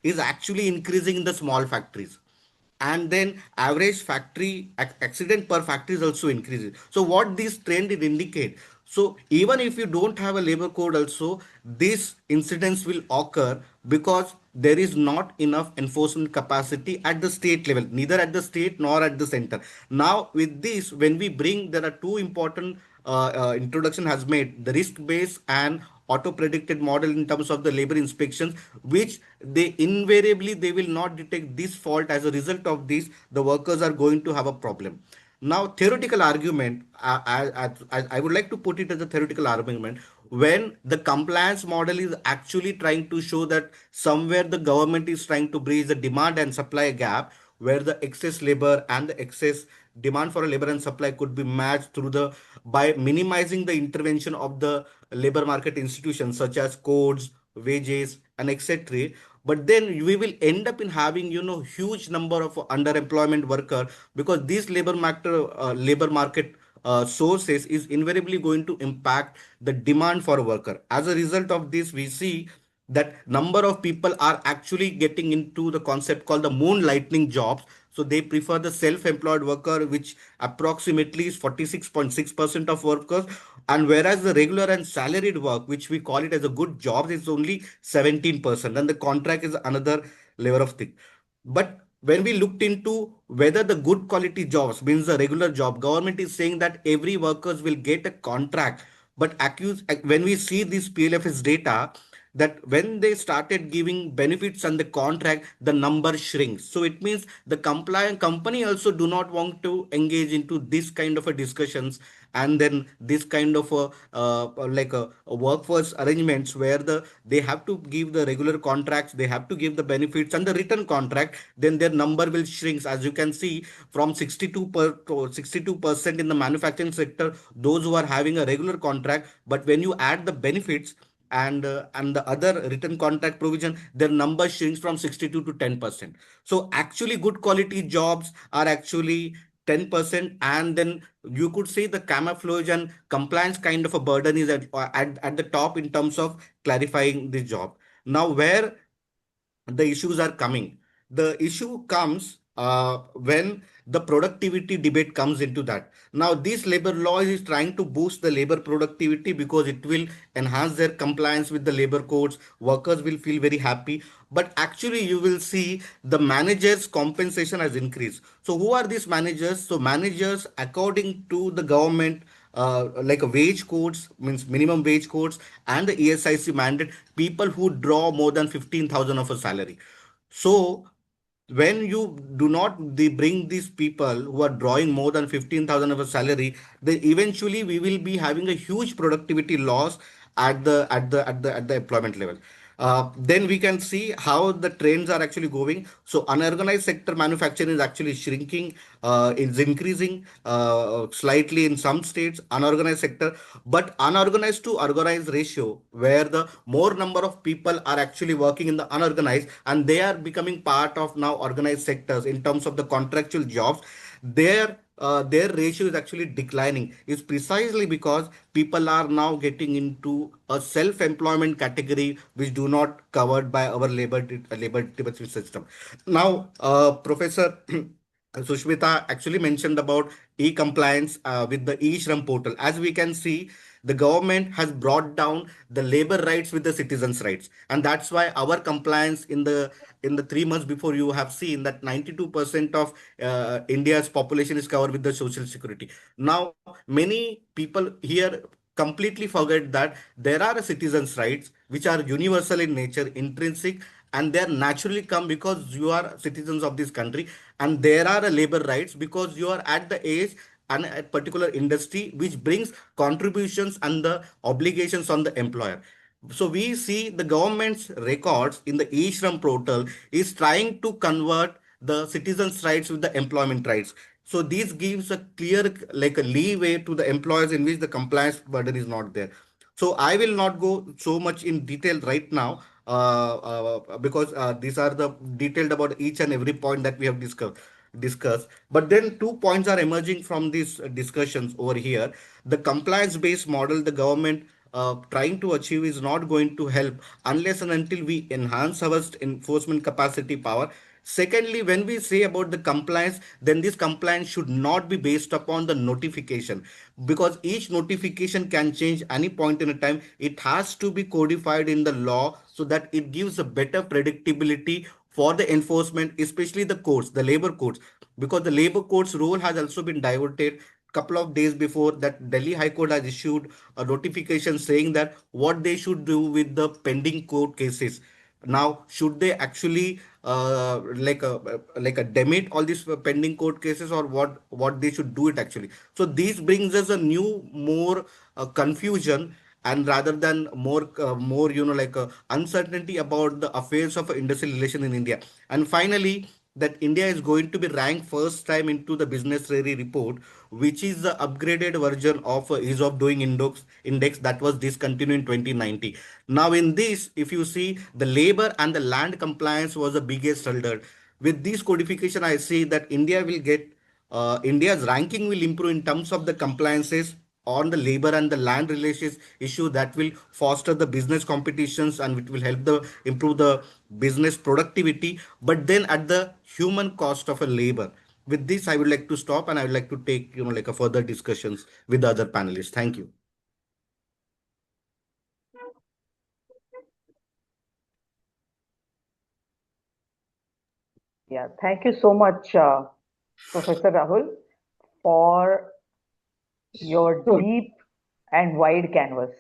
is actually increasing in the small factories, and then average factory accident per factory is also increasing. So what this trend it indicate, so even if you don't have a labor code also, these incidents will occur because there is not enough enforcement capacity at the state level, neither at the state nor at the center. Now with this, when we bring, there are two important introduction has made the risk based and auto predicted model in terms of the labor inspections, which they invariably they will not detect this fault. As a result of this, the workers are going to have a problem. Now, theoretical argument, I would like to put it as a theoretical argument when the compliance model is actually trying to show that somewhere the government is trying to bridge the demand and supply gap where the excess labor and the excess demand for a labor and supply could be matched through the by minimizing the intervention of the labor market institutions such as codes, wages, and etc. But then we will end up in having huge number of underemployment worker because these labor market sources is invariably going to impact the demand for a worker. As a result of this, we see that number of people are actually getting into the concept called the moonlighting jobs. So they prefer the self-employed worker, which approximately is 46.6% of workers. And whereas the regular and salaried work, which we call it as a good jobs, is only 17%. And the contract is another layer of thing. But when we looked into whether the good quality jobs means the regular job, government is saying that every workers will get a contract. But when we see this PLFS data, that when they started giving benefits and the contract, the number shrinks. So it means the compliant company also do not want to engage into this kind of a discussions, and then this kind of a workforce arrangements where they have to give the regular contracts, they have to give the benefits and the written contract, then their number will shrink. As you can see, from 62% in the manufacturing sector, those who are having a regular contract, but when you add the benefits and the other written contract provision, their number shrinks from 62 to 10%. So actually good quality jobs are actually 10%, and then you could say the camouflage and compliance kind of a burden is at the top in terms of clarifying the job. Now, where the issues are coming. The issue comes when the productivity debate comes into that. Now, this labor law is trying to boost the labor productivity because it will enhance their compliance with the labor codes. Workers will feel very happy. But actually, you will see the managers' compensation has increased. So, who are these managers? So, managers, according to the government, like a wage codes, means minimum wage codes, and the ESIC mandate, people who draw more than 15,000 of a salary. So when you do not bring these people who are drawing more than 15,000 of a salary, then eventually we will be having a huge productivity loss at the employment level. Then we can see how the trends are actually going. So unorganized sector manufacturing is actually shrinking, is increasing slightly in some states, unorganized sector, but unorganized to organized ratio, where the more number of people are actually working in the unorganized and they are becoming part of now organized sectors in terms of the contractual jobs, their ratio is actually declining, is precisely because people are now getting into a self-employment category which do not covered by our labor system. Now, Professor Sushmita actually mentioned about e-compliance with the e-Shram portal. As we can see, the government has brought down the labor rights with the citizens' rights, and that's why our compliance in the 3 months before, you have seen that 92% of India's population is covered with the social security. Now, many people here completely forget that there are citizens' rights which are universal in nature, intrinsic, and they are naturally come because you are citizens of this country, and there are labor rights because you are at the age and a particular industry which brings contributions and the obligations on the employer. So we see the government's records in the e-Shram portal is trying to convert the citizens' rights with the employment rights. So this gives a clear, like a leeway to the employers in which the compliance burden is not there. So I will not go so much in detail right now because these are the detailed about each and every point that we have discussed. But then 2 points are emerging from these discussions over here. The compliance based model the government trying to achieve is not going to help unless and until we enhance our enforcement capacity power. Secondly, when we say about the compliance, then this compliance should not be based upon the notification, because each notification can change any point in a time. It has to be codified in the law so that it gives a better predictability for the enforcement, especially the courts, the labor courts, because the labor courts role has also been diverted. Couple of days before that, Delhi High Court has issued a notification saying that what they should do with the pending court cases. Now, should they actually like a demit all these pending court cases, or what they should do it actually? So this brings us a new more confusion, and rather than more like uncertainty about the affairs of industrial relation in India. And finally, that India is going to be ranked first time into the Business Rary report, which is the upgraded version of ease of doing index that was discontinued in 2019. Now, in this, if you see, the labor and the land compliance was the biggest hurdle. With this codification, I see that India's ranking will improve in terms of the compliances on the labor and the land relations issue, that will foster the business competitions and it will help the improve the business productivity, but then at the human cost of a labor. With this, I would like to stop, and I would like to take like a further discussions with the other panelists. Thank you. Yeah, thank you so much, Professor Rahul, for your deep and wide canvas.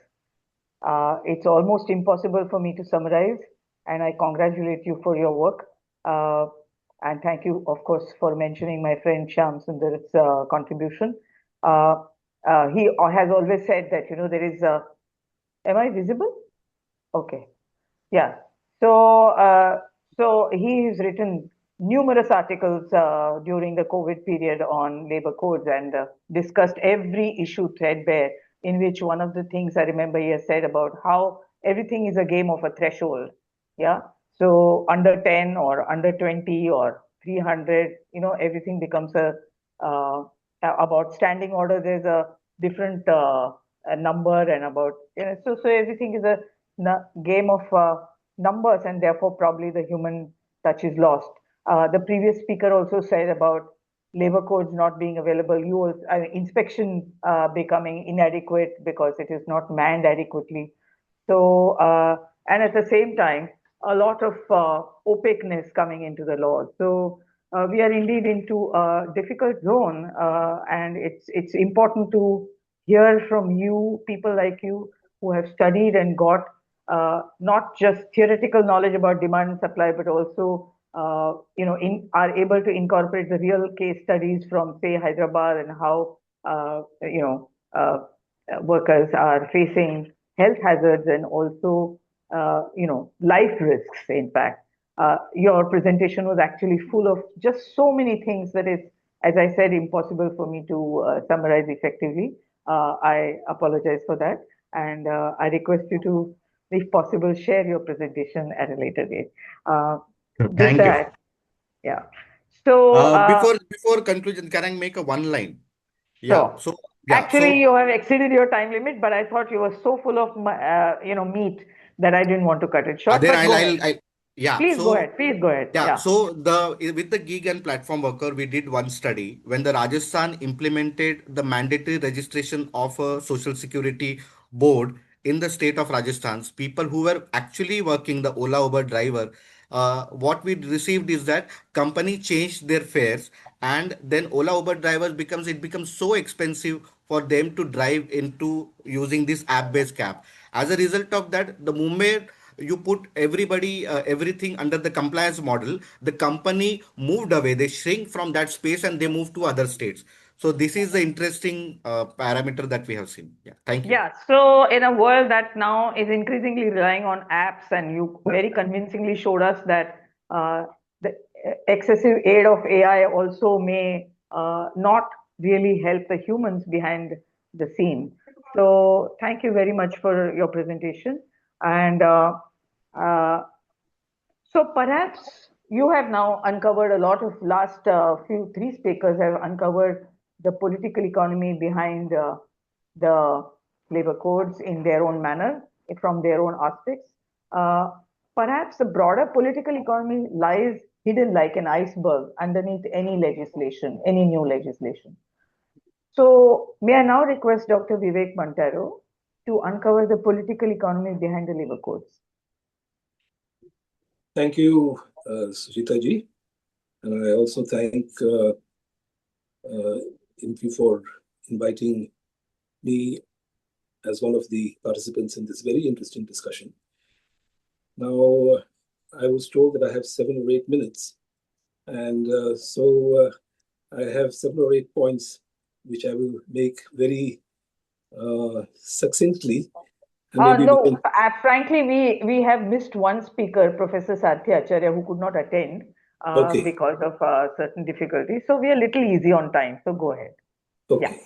It's almost impossible for me to summarize, and I congratulate you for your work. And thank you, of course, for mentioning my friend Shyam Sundar's contribution. He has always said that, there is a, am I visible? Okay. Yeah. So he has written numerous articles during the COVID period on labor codes and discussed every issue threadbare, in which one of the things I remember he has said about how everything is a game of a threshold. Yeah. So under 10 or under 20 or 300, everything becomes about standing order. There's a different a number, and about, so everything is a game of numbers, and therefore probably the human touch is lost. The previous speaker also said about labor codes not being available, inspection becoming inadequate because it is not manned adequately. So, and at the same time, a lot of opaqueness coming into the law. So we are indeed into a difficult zone, and it's important to hear from you, people like you who have studied and got not just theoretical knowledge about demand and supply, but also are able to incorporate the real case studies from, say, Hyderabad, and how workers are facing health hazards and also life risks. In fact, your presentation was actually full of just so many things that is, as I said, impossible for me to summarize effectively. I apologize for that, and I request you to, if possible, share your presentation at a later date. Thank you. Yeah. So before conclusion, can I make a one line? Sure. So actually, you have exceeded your time limit, but I thought you were so full of meat that I didn't want to cut it short. Then but go ahead. Please go ahead. Please go ahead. Yeah. So with the gig and platform worker, we did one study when the Rajasthan implemented the mandatory registration of a social security board in the state of Rajasthan. People who were actually working the Ola Uber driver, what we received is that company changed their fares, and then Ola Uber drivers becomes so expensive for them to drive into using this app-based cab. As a result of that, the moment you put everybody everything under the compliance model, the company moved away, they shrink from that space and they move to other states. So this is the interesting parameter that we have seen. Yeah, thank you. Yeah, so in a world that now is increasingly relying on apps, and you very convincingly showed us that the excessive aid of AI also may not really help the humans behind the scene. So thank you very much for your presentation. And so perhaps you have now uncovered a lot of last three speakers have uncovered the political economy behind the labor codes in their own manner, from their own aspects. Perhaps the broader political economy lies hidden like an iceberg underneath any legislation, any new legislation. So may I now request Dr. Vivek Monteiro to uncover the political economy behind the labor codes. Thank you, Suchita ji. And I also thank IMPRI for inviting me as one of the participants in this very interesting discussion. Now, I was told that I have 7 or 8 minutes. And so I have 7 or 8 points, which I will make very succinctly. No, frankly, we have missed one speaker, Professor Sarthi Acharya, who could not attend because of certain difficulties. So we are a little easy on time. So go ahead. Okay. Yeah.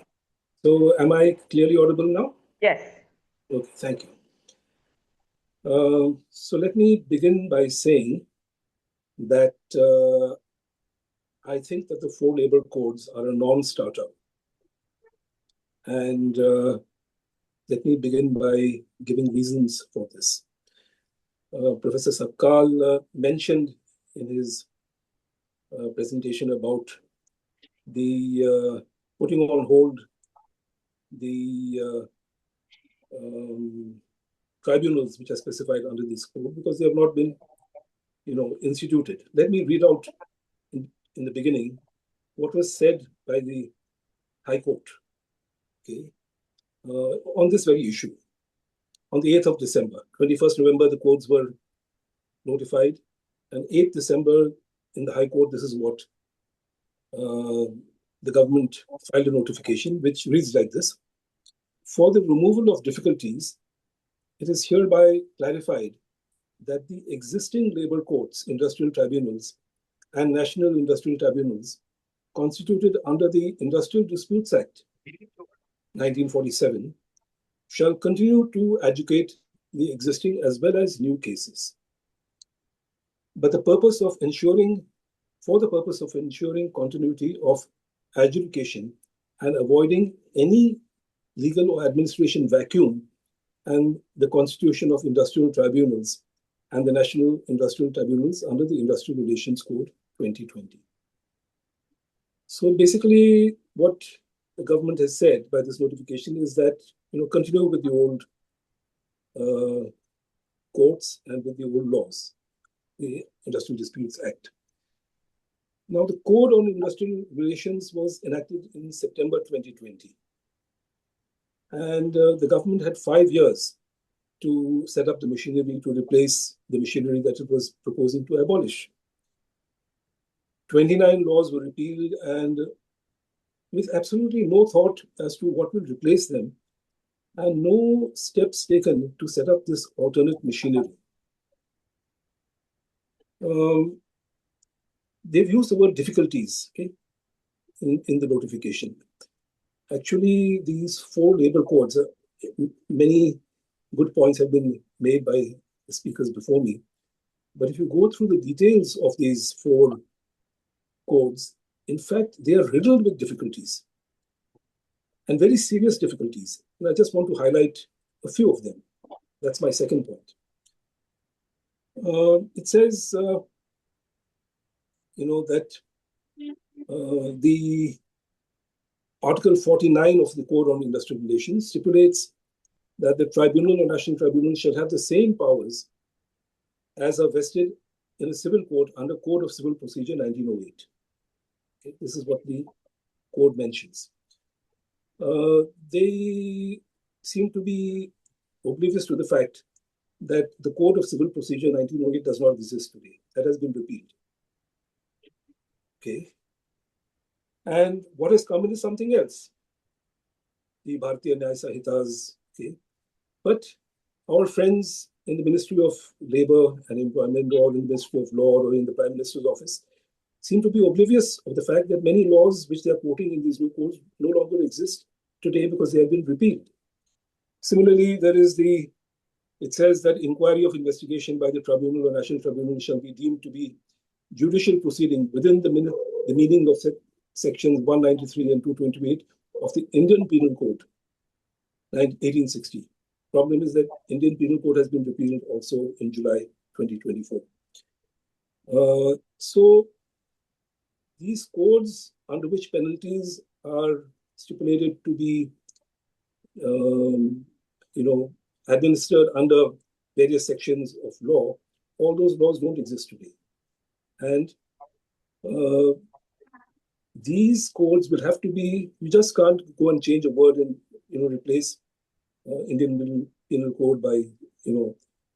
So am I clearly audible now? Yes. Okay, thank you. So let me begin by saying that I think that the 4 labor codes are a non-starter. And let me begin by giving reasons for this. Professor Sapkal mentioned in his presentation about the putting on hold the tribunals which are specified under this code because they have not been, instituted. Let me read out in the beginning what was said by the High Court, okay, on this very issue. On the 8th of December, 21st November, the codes were notified, and 8th December in the High Court, this is what the government filed a notification, which reads like this. For the removal of difficulties, it is hereby clarified that the existing labor courts, industrial tribunals, and national industrial tribunals constituted under the Industrial Disputes Act 1947 shall continue to adjudicate the existing as well as new cases. But for the purpose of ensuring continuity of adjudication and avoiding any legal or administration vacuum, and the constitution of industrial tribunals and the national industrial tribunals under the Industrial Relations Code 2020. So basically, what the government has said by this notification is that, continue with the old courts and with the old laws, the Industrial Disputes Act. Now, the Code on Industrial Relations was enacted in September 2020. And the government had 5 years to set up the machinery to replace the machinery that it was proposing to abolish. 29 laws were repealed, and with absolutely no thought as to what will replace them, and no steps taken to set up this alternate machinery. They've used the word difficulties, okay, in the notification. Actually, these 4 labor codes, many good points have been made by the speakers before me. But if you go through the details of these 4 codes, in fact, they are riddled with difficulties and very serious difficulties. And I just want to highlight a few of them. That's my second point. It says, that the Article 49 of the Code on Industrial Relations stipulates that the tribunal or national tribunal shall have the same powers as are vested in a civil court under Code of Civil Procedure 1908. Okay, this is what the code mentions. They seem to be oblivious to the fact that the Code of Civil Procedure 1908 does not exist today. That has been repealed. Okay. And what has come in is something else. The VIBHUTI Nyaya Sahitas, okay. But our friends in the Ministry of Labor and Employment, or in the Ministry of Law, or in the Prime Minister's office seem to be oblivious of the fact that many laws which they are quoting in these new codes no longer exist today because they have been repealed. Similarly, it says that inquiry of investigation by the tribunal or national tribunal shall be deemed to be judicial proceeding within the meaning of sections 193 and 228 of the Indian Penal Code, 1860. Problem is that Indian Penal Code has been repealed also in July 2024. So these codes under which penalties are stipulated to be, administered under various sections of law, all those laws don't exist today. And these codes will have to be, you just can't go and change a word and, replace Indian Penal Code by,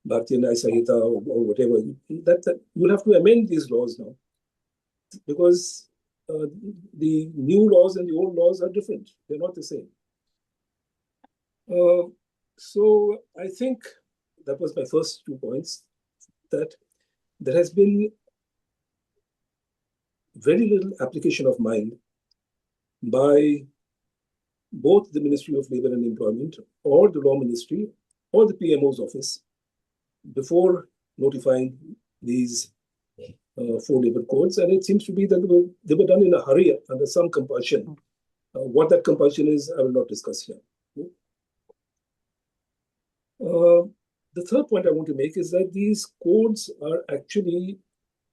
Bharatiya Nyaya Sanhita or whatever, that you'll have to amend these laws now, because the new laws and the old laws are different. They're not the same. So I think that was my first 2 points, that there has been very little application of mind by both the Ministry of Labour and Employment or the Law Ministry or the PMO's office before notifying these 4 labour codes. And it seems to be that they were done in a hurry under some compulsion. What that compulsion is, I will not discuss here. The third point I want to make is that these codes are actually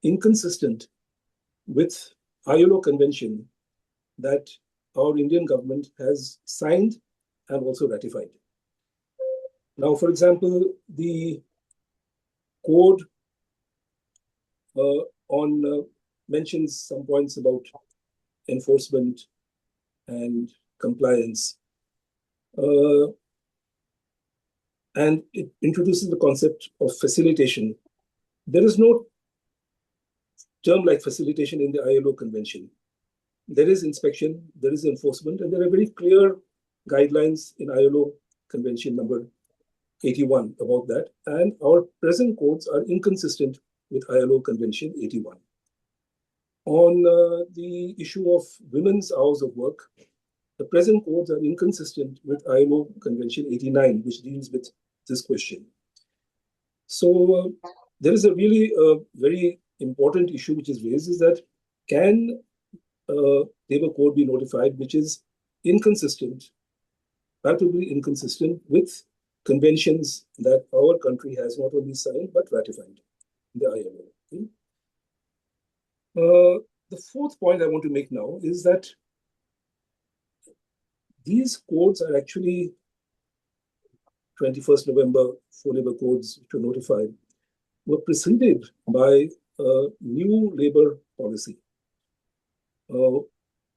inconsistent with ILO convention that our Indian government has signed and also ratified. Now, for example, the code mentions some points about enforcement and compliance. And it introduces the concept of facilitation. There is no term like facilitation in the ILO convention. There is inspection, there is enforcement, and there are very clear guidelines in ILO convention number 81 about that. And our present codes are inconsistent with ILO convention 81. On the issue of women's hours of work, the present codes are inconsistent with ILO convention 89, which deals with this question. So there is a really very important issue which is raised, is that can labor code be notified which is inconsistent, palpably inconsistent with conventions that our country has not only signed but ratified in the ILO. Okay? The fourth point I want to make now is that these codes are actually 21st November 4 labor codes which were notified were preceded by a new labor policy,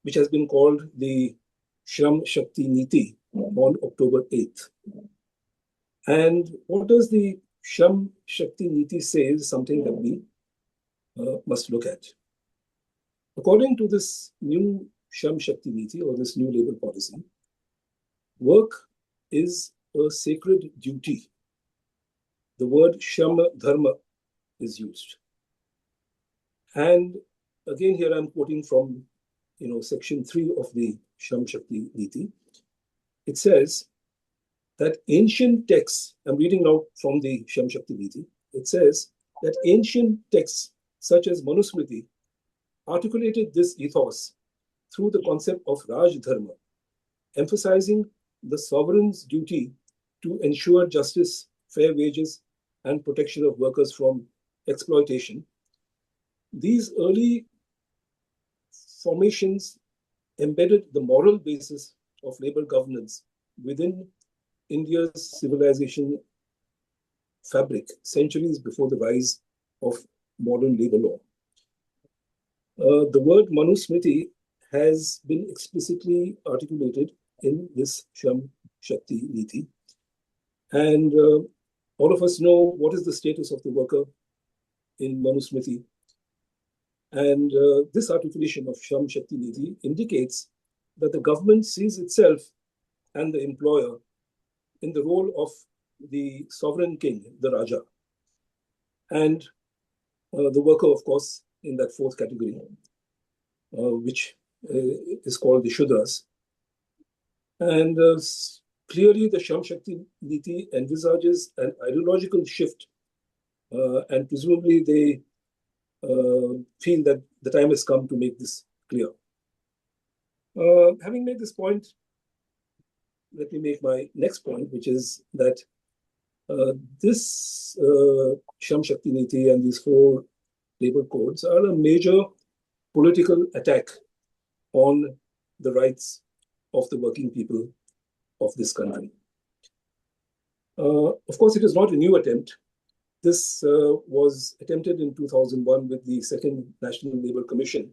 which has been called the Shram Shakti Niti on October 8th. And what does the Shram Shakti Niti say is something that we must look at. According to this new Shram Shakti Niti, or this new labor policy, work is a sacred duty. The word Shram Dharma is used. And again, here I'm quoting from section 3 of the Shram Shakti Niti. It says that ancient texts, I'm reading now from the Shram Shakti Niti, it says that ancient texts such as Manusmriti articulated this ethos through the concept of Raj Dharma, emphasizing the sovereign's duty to ensure justice, fair wages, and protection of workers from exploitation. These early formations embedded the moral basis of labor governance within India's civilization fabric centuries before the rise of modern labor law. The word Manusmriti has been explicitly articulated in this Shram Shakti Niti. And all of us know what is the status of the worker in Manusmriti. And this articulation of Shram Shakti Niti indicates that the government sees itself and the employer in the role of the sovereign king, the Raja, and the worker, of course, in that fourth category, which is called the Shudras. And clearly, the Shram Shakti Niti envisages an ideological shift, and presumably they feel that the time has come to make this clear. Having made this point, let me make my next point, which is that this Shram Shakti Niti and these 4 labor codes are a major political attack on the rights of the working people of this country. Of course, it is not a new attempt. This was attempted in 2001 with the Second National Labour Commission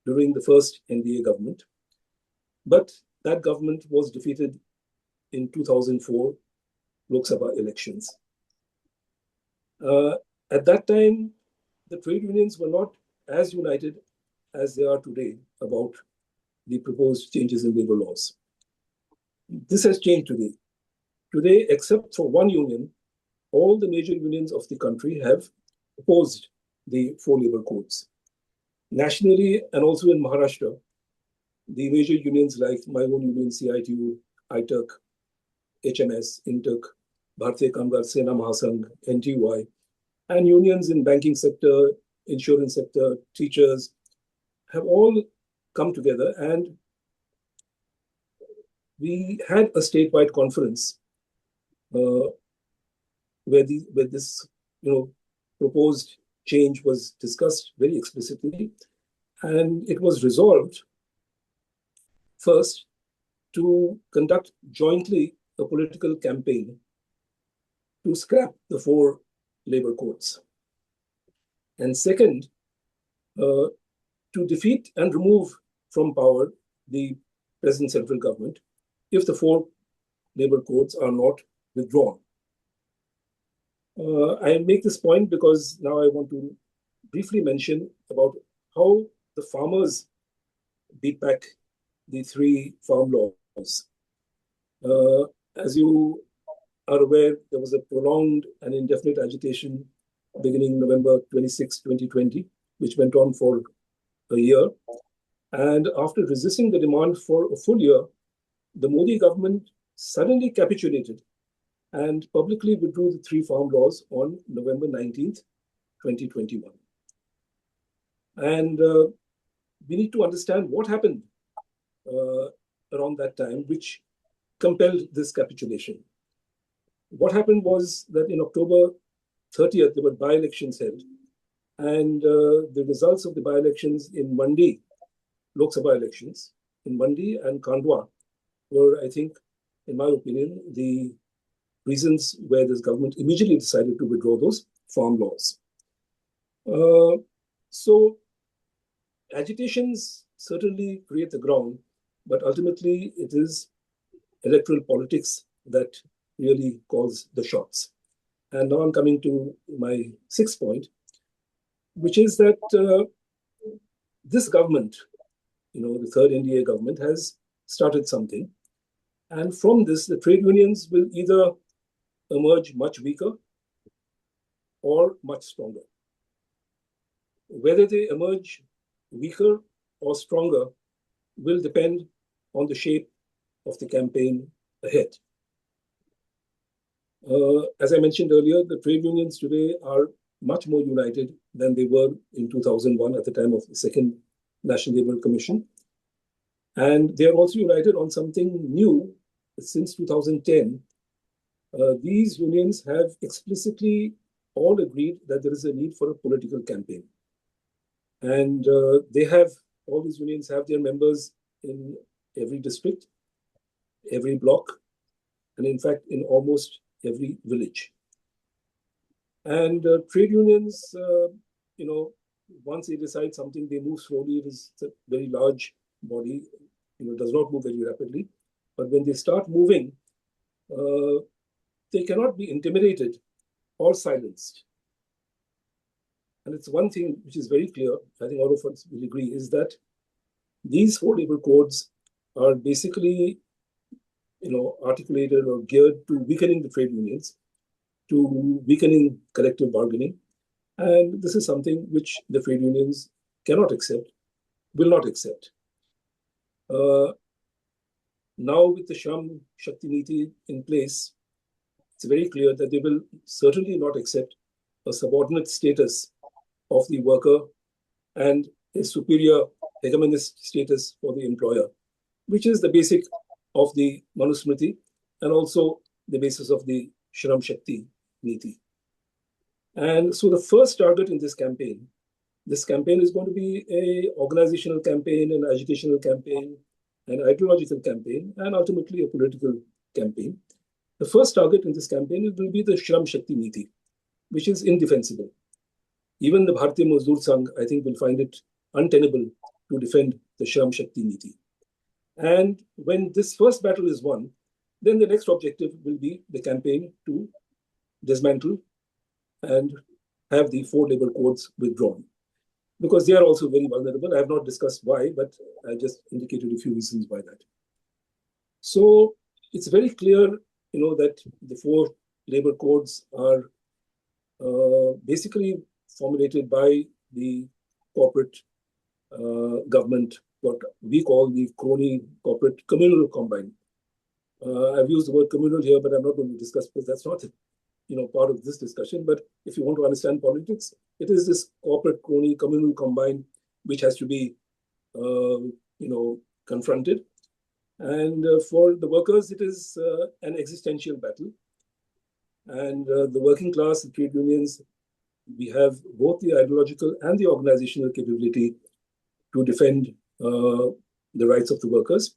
during the first NDA government. But that government was defeated in 2004 Lok Sabha elections. At that time, the trade unions were not as united as they are today about the proposed changes in labor laws. This has changed today. Today, except for one union, all the major unions of the country have opposed the 4 labor codes. Nationally and also in Maharashtra, the major unions like my own union, CITU, ITUC, HMS, INTUC, Bharatiya Kamgar Sena Mahasangh, NTY, and unions in banking sector, insurance sector, teachers, have all come together, and we had a statewide conference where this proposed change was discussed very explicitly, and it was resolved first to conduct jointly a political campaign to scrap the 4 labor codes, and second, to defeat and remove from power the present central government if the 4 labor codes are not withdrawn. I make this point because now I want to briefly mention about how the farmers beat back the 3 farm laws. As you are aware, there was a prolonged and indefinite agitation beginning November 26, 2020, which went on for a year. And after resisting the demand for a full year, the Modi government suddenly capitulated and publicly withdrew the 3 farm laws on November 19th, 2021. And we need to understand what happened around that time, which compelled this capitulation. What happened was that in October 30th, there were by-elections held. And the results of the by-elections in Mandi, Lok Sabha elections, in Mandi and Khandwa were, I think, in my opinion, the reasons where this government immediately decided to withdraw those farm laws. So agitations certainly create the ground, but ultimately it is electoral politics that really calls the shots. And now I'm coming to my 6th point, which is that this government, the third NDA government, has started something. And from this, the trade unions will either emerge much weaker or much stronger. Whether they emerge weaker or stronger will depend on the shape of the campaign ahead. As I mentioned earlier, the trade unions today are much more united than they were in 2001 at the time of the second National Labour Commission. And they are also united on something new since 2010. These unions have explicitly all agreed that there is a need for a political campaign. And all these unions have their members in every district, every block, and in fact, in almost every village. And trade unions, once they decide something, they move slowly. It is a very large body, does not move very rapidly. But when they start moving, they cannot be intimidated or silenced. And it's one thing which is very clear, I think all of us will agree, is that these 4 labor codes are basically, articulated or geared to weakening the trade unions, to weakening collective bargaining. And this is something which the trade unions cannot accept, will not accept. Now with the Shram Shakti Niti in place, it's very clear that they will certainly not accept a subordinate status of the worker and a superior hegemonist status for the employer, which is the basic of the Manusmriti and also the basis of the Shram Shakti Niti. And so the first target in this campaign is going to be an organizational campaign, an agitational campaign, an ideological campaign, and ultimately a political campaign. The first target in this campaign will be the Shram Shakti Niti, which is indefensible. Even the Bharatiya Mazdoor Sangh, I think, will find it untenable to defend the Shram Shakti Niti. And when this first battle is won, then the next objective will be the campaign to dismantle and have the 4 labor codes withdrawn, because they are also very vulnerable. I have not discussed why, but I just indicated a few reasons why that. So it's very clear, that the 4 labor codes are basically formulated by the corporate government, what we call the crony corporate communal combine. I've used the word communal here, but I'm not going to discuss because that's not part of this discussion. But if you want to understand politics, it is this corporate crony communal combine which has to be confronted. And for the workers, it is an existential battle. And the working class, the trade unions, we have both the ideological and the organizational capability to defend the rights of the workers,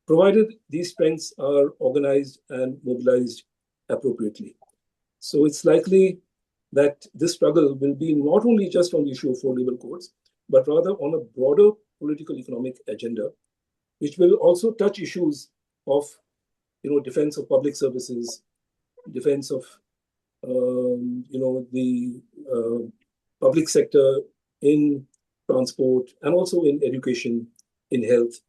provided these strengths are organized and mobilized appropriately. So it's likely that this struggle will be not only just on the issue of 4 labor codes, but rather on a broader political economic agenda, which will also touch issues of defense of public services, defense of the public sector in transport and also in education, in health,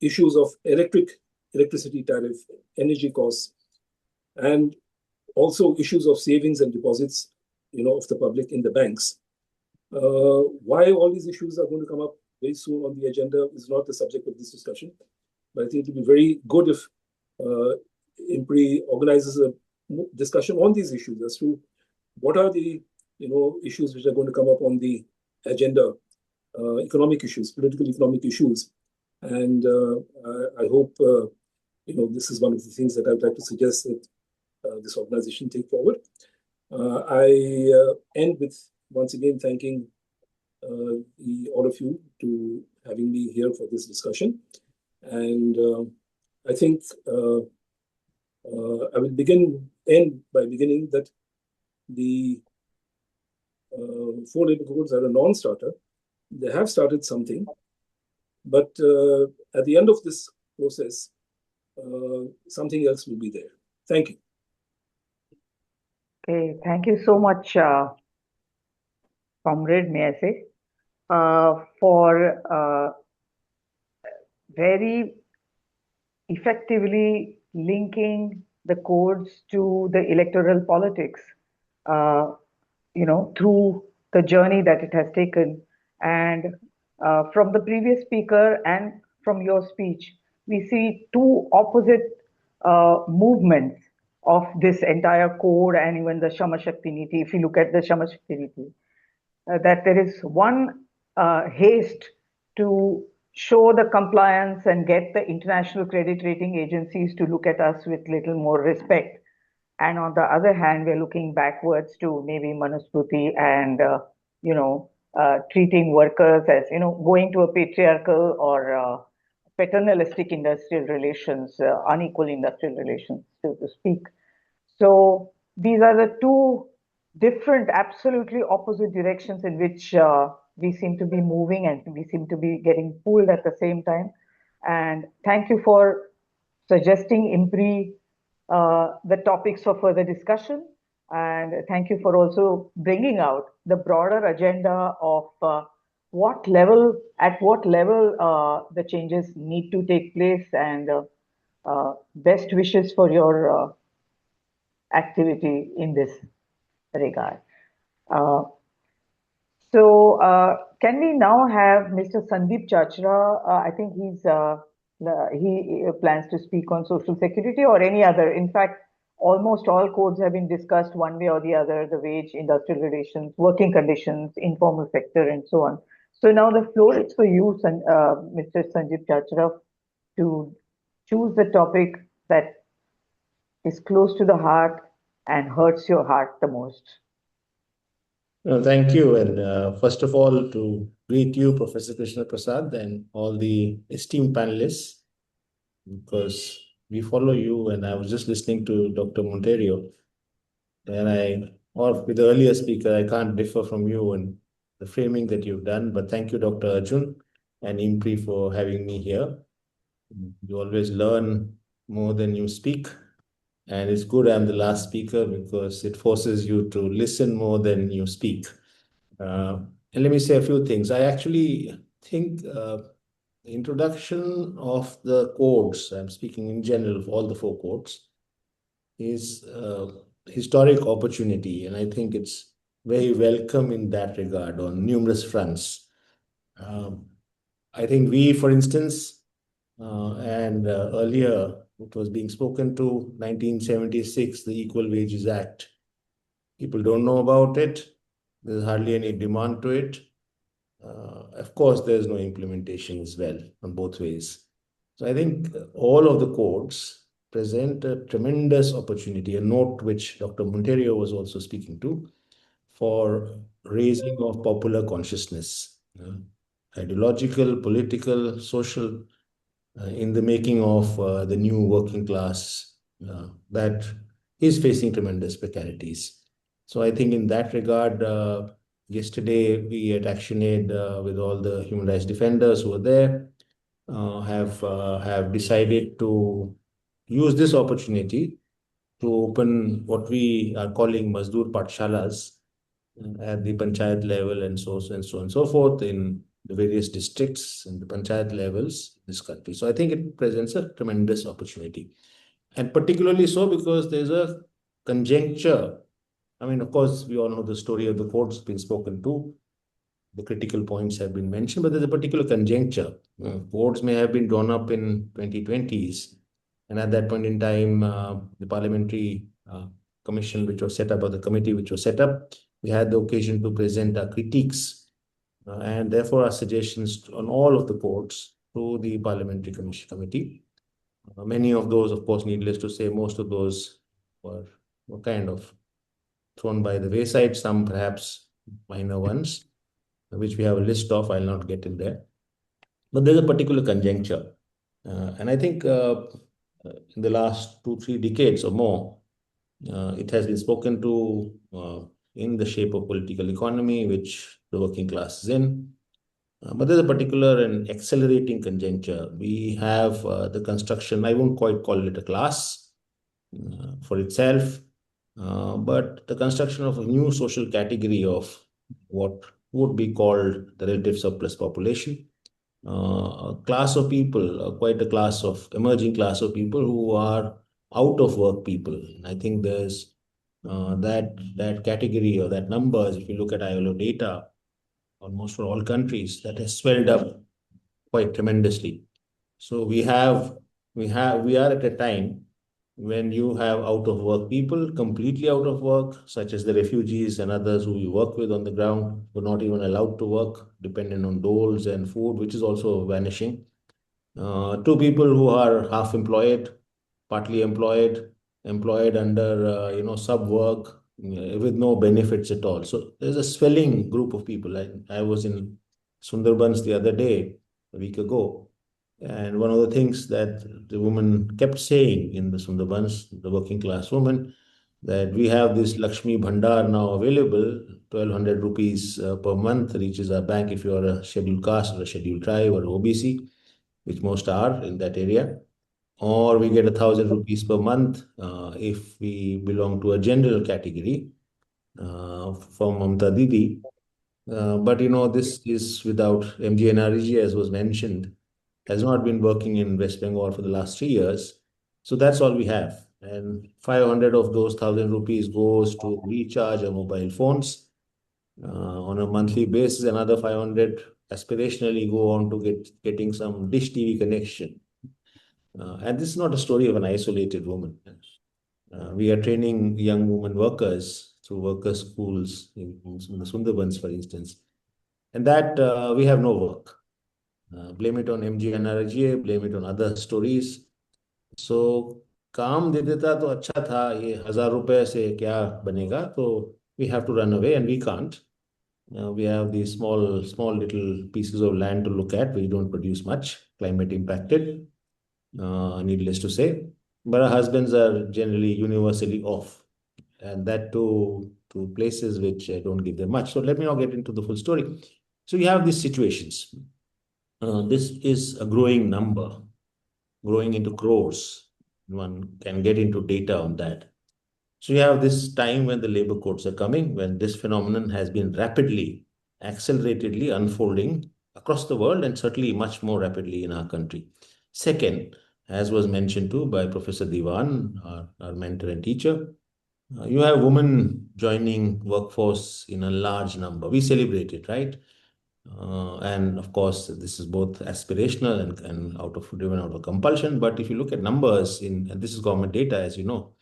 issues of electricity tariff, energy costs, and also issues of savings and deposits, of the public in the banks. Why all these issues are going to come up very soon on the agenda is not the subject of this discussion, but I think it would be very good if IMPRI organizes a discussion on these issues as to what are the issues which are going to come up on the agenda, economic issues, political economic issues, and I hope this is one of the things that I would like to suggest that this organization take forward. I end with once again thanking all of you to having me here for this discussion, and I think I will end by beginning that the 4 labor codes are a non-starter. They have started something, but at the end of this process, something else will be there. Thank you. Okay, thank you so much, comrade, may I say, for very effectively linking the codes to the electoral politics, through the journey that it has taken. And from the previous speaker and from your speech, we see 2 opposite movements of this entire code and even the Shama Shakti Niti. If you look at the Shama Shakti Niti, that there is one haste to show the compliance and get the international credit rating agencies to look at us with little more respect. And on the other hand, we're looking backwards to maybe Manusmriti and, treating workers as, going to a patriarchal or paternalistic industrial relations, unequal industrial relations, so to speak. So these are the 2 different, absolutely opposite directions in which we seem to be moving, and we seem to be getting pulled at the same time. And thank you for suggesting IMPRI the topics for further discussion. And thank you for also bringing out the broader agenda of at what level the changes need to take place, and best wishes for your activity in this regard. So can we now have Mr. Sandeep Chachra? I think he plans to speak on social security or any other. In fact, almost all codes have been discussed one way or the other: the wage, industrial relations, working conditions, informal sector, and so on. So now the floor is for you, Mr. Sandeep Chachra, to choose the topic that is close to the heart and hurts your heart the most. Thank you. And first of all, to greet you, Professor Krishnaprasad, and all the esteemed panelists, because we follow you. And I was just listening to Dr. Monteiro, and or with the earlier speaker, I can't differ from you in the framing that you've done. But thank you, Dr. Arjun and IMPRI, for having me here. You always learn more than you speak. And it's good I'm the last speaker because it forces you to listen more than you speak. And let me say a few things. I actually think the introduction of the codes, I'm speaking in general of all the 4 codes, is a historic opportunity. And I think it's very welcome in that regard on numerous fronts. I think we, for instance, and earlier it was being spoken to 1976, the Equal Wages Act. People don't know about it. There's hardly any demand to it. Of course, there's no implementation as well on both ways. So I think all of the codes present a tremendous opportunity, a note which Dr. Monteiro was also speaking to, for raising of popular consciousness, ideological, political, social, in the making of the new working class that is facing tremendous precarities. So I think in that regard, yesterday we at ActionAid with all the human rights defenders who were there have decided to use this opportunity to open what we are calling Mazdoor Pathshalas at the panchayat level and so on and so forth in the various districts and the panchayat levels in this country. So I think it presents a tremendous opportunity. And particularly so because there's a conjuncture. I mean, of course, we all know the story of the courts been spoken to. The critical points have been mentioned, but there's a particular conjuncture. Courts may have been drawn up in 2020s. And at that point in time, the parliamentary commission which was set up, or the committee which was set up, we had the occasion to present our critiques and therefore our suggestions on all of the courts to the parliamentary committee. Many of those, of course, needless to say, most of those were kind of thrown by the wayside, some perhaps minor ones, which we have a list of. I'll not get in there. But there's a particular conjuncture. And I think in the last 2-3 decades or more, it has been spoken to in the shape of political economy, which the working class is in. But there's a particular and accelerating conjuncture. We have the construction, I won't quite call it a class for itself, but the construction of a new social category of what would be called the relative surplus population. A class of people, quite a class of emerging class of people who are out of work people. I think there's that category or that numbers, if you look at ILO data, almost for all countries, that has swelled up quite tremendously. So we are at a time when you have out of work people, completely out of work, such as the refugees and others who we work with on the ground, who are not even allowed to work, dependent on doles and food, which is also vanishing. To people who are half employed, partly employed under sub work with no benefits at all. So there's a swelling group of people. I was in Sundarbans the other day, a week ago, and one of the things that the woman kept saying in the Sundarbans, the working class woman, that we have this Lakshmi Bhandar now available, 1,200 rupees per month reaches our bank if you're a scheduled caste or a scheduled tribe or OBC, which most are in that area. Or we get 1,000 rupees per month if we belong to a general category from Mamta Didi. But this is without MGNREG, as was mentioned, has not been working in West Bengal for the last 3 years. So that's all we have. And 500 of those 1,000 rupees goes to recharge our mobile phones on a monthly basis. Another 500 aspirationally go on to getting some dish TV connection. And this is not a story of an isolated woman. We are training young women workers through worker schools in the Sundarbans, for instance. And that we have no work. Blame it on MGNRGA, blame it on other stories. So काम दे देता तो अच्छा था, ये 1,000 रुपए से क्या बनेगा? So we have to run away and we can't. We have these small little pieces of land to look at. We don't produce much, climate impacted. Needless to say, but our husbands are generally universally off, and that to places which don't give them much. So let me now get into the full story. So you have these situations. This is a growing number, growing into crores. one can get into data on that. So you have this time when the labor codes are coming, when this phenomenon has been rapidly, acceleratedly unfolding across the world and certainly much more rapidly in our country. Second, as was mentioned too by Professor Diwan, our mentor and teacher, you have women joining workforce in a large number. We celebrate it, right? And of course, this is both aspirational and driven out of compulsion. But if you look at numbers and this is government data, as you know,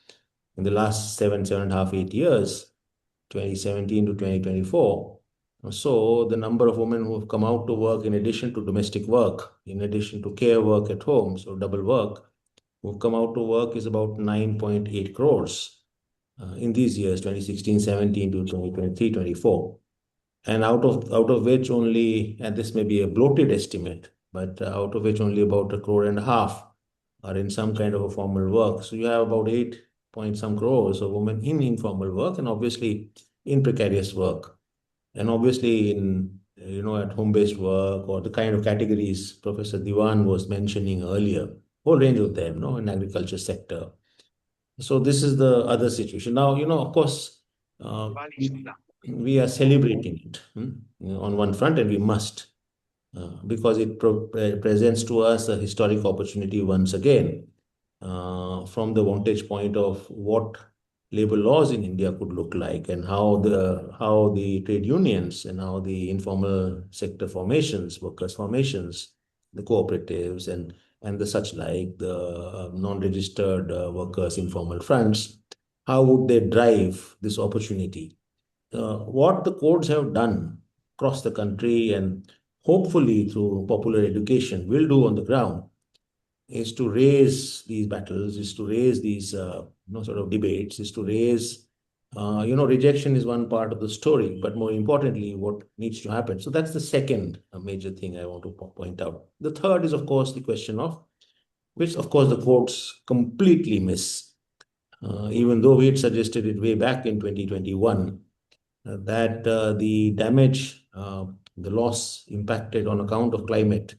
in the last 7.5, 8 years, 2017 to 2024, so the number of women who have come out to work in addition to domestic work, in addition to care work at home, so double work, who've come out to work is about 9.8 crores in these years, 2016, 17 to 2023, 24. And out of which only, and this may be a bloated estimate, but out of which only about 1.5 crores are in some kind of a formal work. So you have about 8 point some crores of women in informal work and obviously in precarious work. And obviously in, at home-based work or the kind of categories Professor Diwan was mentioning earlier, whole range of them, in agriculture sector. So this is the other situation. Now, of course, we are celebrating it on one front, and we must, because it presents to us a historic opportunity once again from the vantage point of what labor laws in India could look like and how the trade unions and how the informal sector formations, workers formations, the cooperatives and the such like, the non-registered workers informal fronts, how would they drive this opportunity? What the codes have done across the country and hopefully through popular education will do on the ground is to raise these battles, is to raise these sort of debates, is to raise, rejection is one part of the story, but more importantly, what needs to happen. So that's the second major thing I want to point out. The third is, of course, the question of, which of course the courts completely miss, even though we had suggested it way back in 2021, that the damage, the loss impacted on account of climate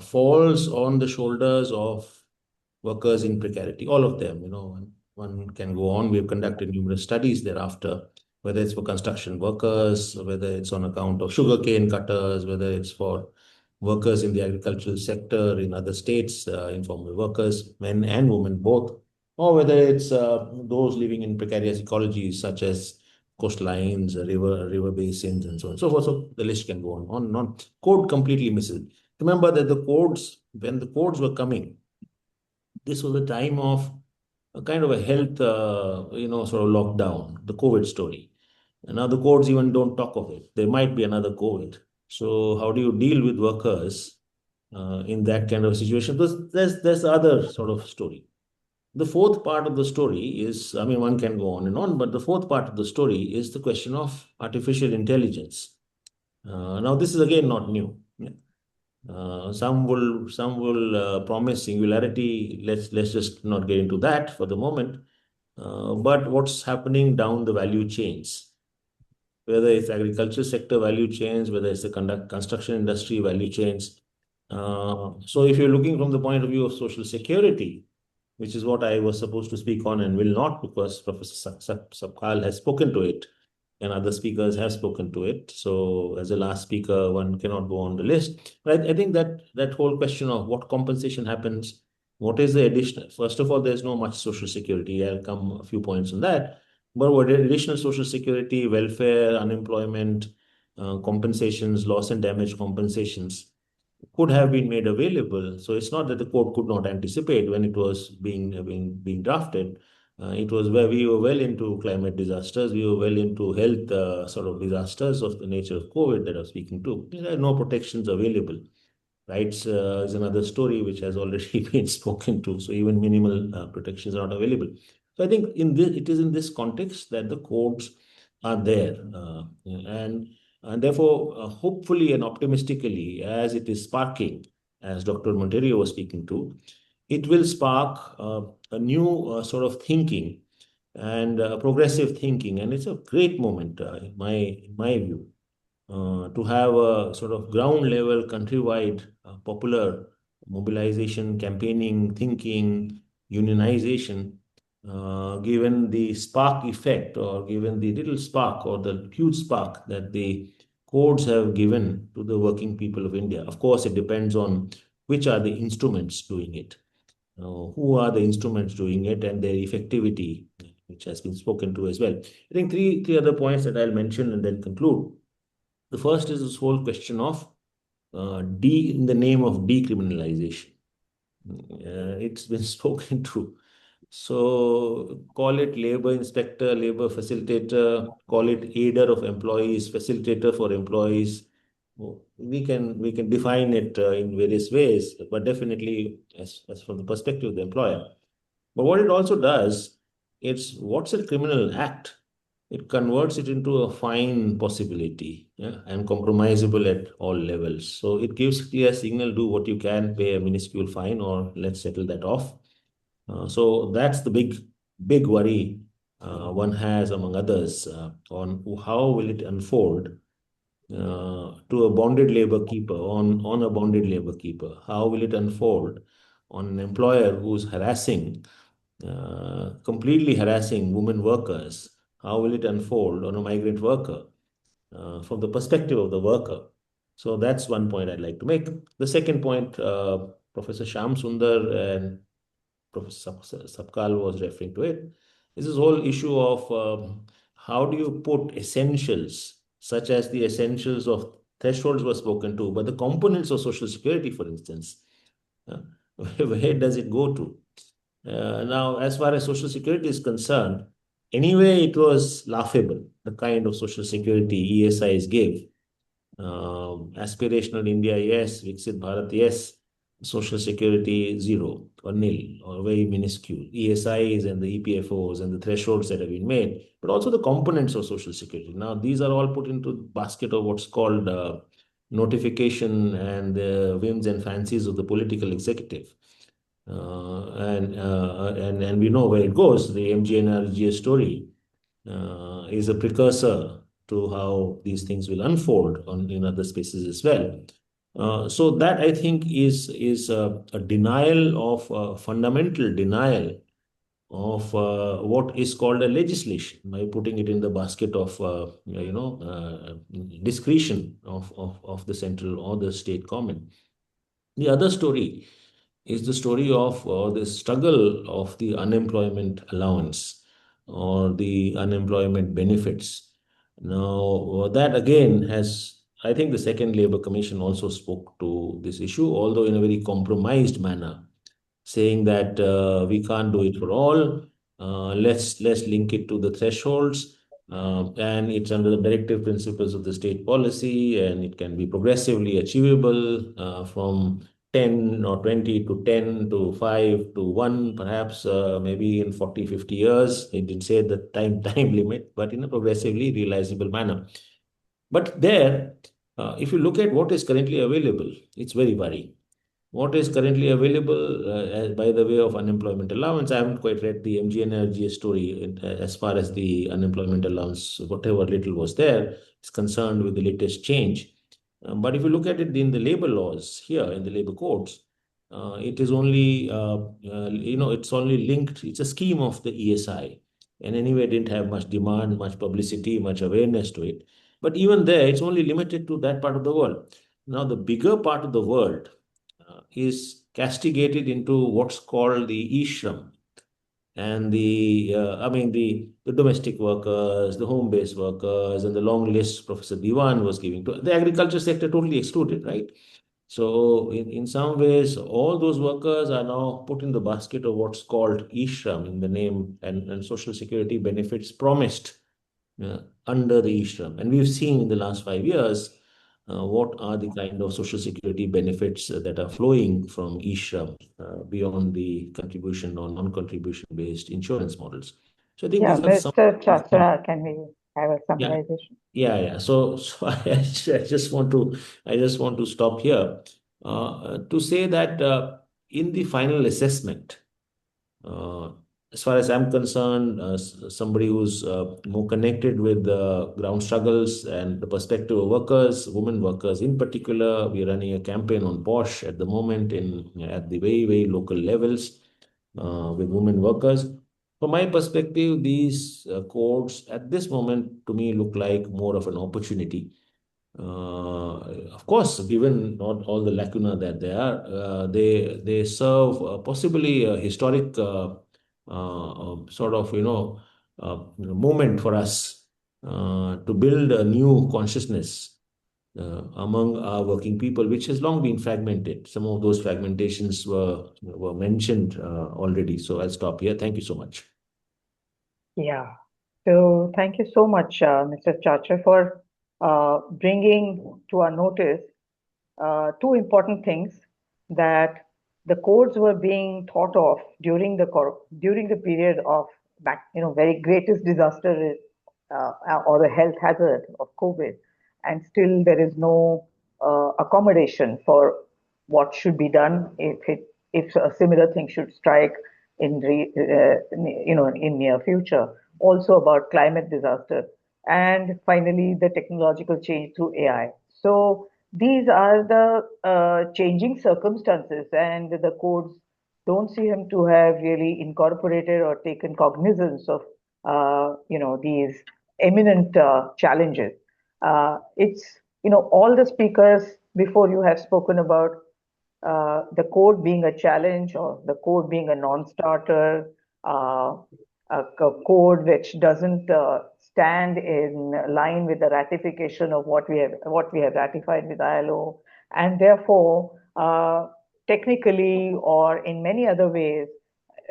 falls on the shoulders of workers in precarity, all of them, one can go on. We've conducted numerous studies thereafter, whether it's for construction workers, whether it's on account of sugarcane cutters, whether it's for workers in the agricultural sector in other states, informal workers, men and women both, or whether it's those living in precarious ecologies such as coastlines, river basins, and so on and so forth. So the list can go on and on. Code completely misses. Remember that when the codes were coming, this was a time of a kind of a health, sort of lockdown, the COVID story. And now the codes even don't talk of it. There might be another COVID. So how do you deal with workers in that kind of situation? There's the other sort of story. The fourth part of the story is, one can go on and on, but the fourth part of the story is the question of artificial intelligence. Now, this is again not new. Some will promise singularity. Let's just not get into that for the moment. But what's happening down the value chains, whether it's agriculture sector value chains, whether it's the construction industry value chains. So if you're looking from the point of view of social security, which is what I was supposed to speak on and will not, because Professor Sapkal has spoken to it and other speakers have spoken to it. So as a last speaker, one cannot go on the list. But I think that whole question of what compensation happens, what is the additional, first of all, there's no much social security. I'll come a few points on that. But what additional social security, welfare, unemployment, compensations, loss and damage compensations could have been made available. So it's not that the court could not anticipate when it was being drafted. It was where we were well into climate disasters. We were well into health sort of disasters of the nature of COVID that I was speaking to. There are no protections available. Rights is another story which has already been spoken to. So even minimal protections are not available. So I think it is in this context that the courts are there. And therefore, hopefully and optimistically, as it is sparking, as Dr. Monteiro was speaking to, it will spark a new sort of thinking and progressive thinking. And it's a great moment, in my view, to have a sort of ground level, countrywide, popular mobilization, campaigning, thinking, unionization, given the spark effect, or given the little spark or the huge spark that the codes have given to the working people of India. Of course, it depends on which are the instruments doing it, who are the instruments doing it, and their effectivity, which has been spoken to as well. I think three other points that I'll mention and then conclude. The first is this whole question of in the name of decriminalization. It's been spoken to. So call it labor inspector, labor facilitator, call it aider of employees, facilitator for employees. We can define it in various ways, but definitely as from the perspective of the employer. But what it also does, what's a criminal act? It converts it into a fine possibility, and compromisable at all levels. So it gives clear signal: do what you can, pay a minuscule fine, or let's settle that off. So that's the big worry one has, among others, on how will it unfold to a bonded labor keeper, on a bonded labor keeper. How will it unfold on an employer who's completely harassing women workers? How will it unfold on a migrant worker from the perspective of the worker? So that's one point I'd like to make. The second point, Professor Shyam Sundar and Professor Sapkal was referring to it, is this whole issue of how do you put essentials, such as the essentials of thresholds were spoken to, but the components of Social Security, for instance, where does it go to? Now, as far as Social Security is concerned, anyway, it was laughable, the kind of Social Security ESIs gave. Aspirational India, yes. Viksit Bharat, yes. Social Security, zero or nil or very minuscule. ESIs and the EPFOs and the thresholds that have been made, but also the components of Social Security. Now, these are all put into the basket of what's called notification and the whims and fancies of the political executive. And we know where it goes. The MGNRGS story is a precursor to how these things will unfold in other spaces as well. So that, I think, is a denial of fundamental denial of what is called a legislation, by putting it in the basket of discretion of the central or the state government. The other story is the story of the struggle of the unemployment allowance or the unemployment benefits. Now, that again has, I think the Second Labour Commission also spoke to this issue, although in a very compromised manner, saying that we can't do it for all. Let's link it to the thresholds, and it's under the directive principles of the state policy, and it can be progressively achievable from 10 or 20 to 10 to 5 to 1, perhaps maybe in 40, 50 years. It didn't say the time limit, but in a progressively realizable manner. But there, if you look at what is currently available, it's very worrying. What is currently available by the way of unemployment allowance, I haven't quite read the MGNRGS story as far as the unemployment allowance, whatever little was there, is concerned with the latest change. But if you look at it in the labor laws here, in the labor codes, it is only, it's only linked, it's a scheme of the ESI. And anyway, it didn't have much demand, much publicity, much awareness to it. But even there, it's only limited to that part of the world. Now, the bigger part of the world is castigated into what's called the e-shram. And the domestic workers, the home-based workers, and the long list Professor Diwan was giving to the agriculture sector, totally excluded, right? So in some ways, all those workers are now put in the basket of what's called e-shram in the name, and Social Security benefits promised under the e-shram. And we've seen in the last 5 years what are the kind of Social Security benefits that are flowing from e-shram beyond the contribution or non-contribution based insurance models. So I think these are Mr. Chachra, can we have a summarization? Yeah. So I just want to stop here to say that in the final assessment, as far as I'm concerned, somebody who's more connected with the ground struggles and the perspective of workers, women workers in particular, we're running a campaign on POSH at the moment at the very, very local levels. with women workers. From my perspective, these codes at this moment to me look like more of an opportunity. Of course, given not all the lacuna that they are, they serve possibly a historic sort of moment for us to build a new consciousness among our working people, which has long been fragmented. Some of those fragmentations were mentioned already. So I'll stop here. Thank you so much. Yeah. So thank you so much, Mr. Chachra, for bringing to our notice two important things, that the codes were being thought of during the period of very greatest disaster or the health hazard of COVID, and still there is no accommodation for what should be done if a similar thing should strike in near future. Also about climate disaster, and finally the technological change through AI. So these are the changing circumstances, and the codes don't seem to have really incorporated or taken cognizance of these eminent challenges. It's all the speakers before you have spoken about the code being a challenge, or the code being a non-starter, a code which doesn't stand in line with the ratification of what we have ratified with ILO, and therefore technically or in many other ways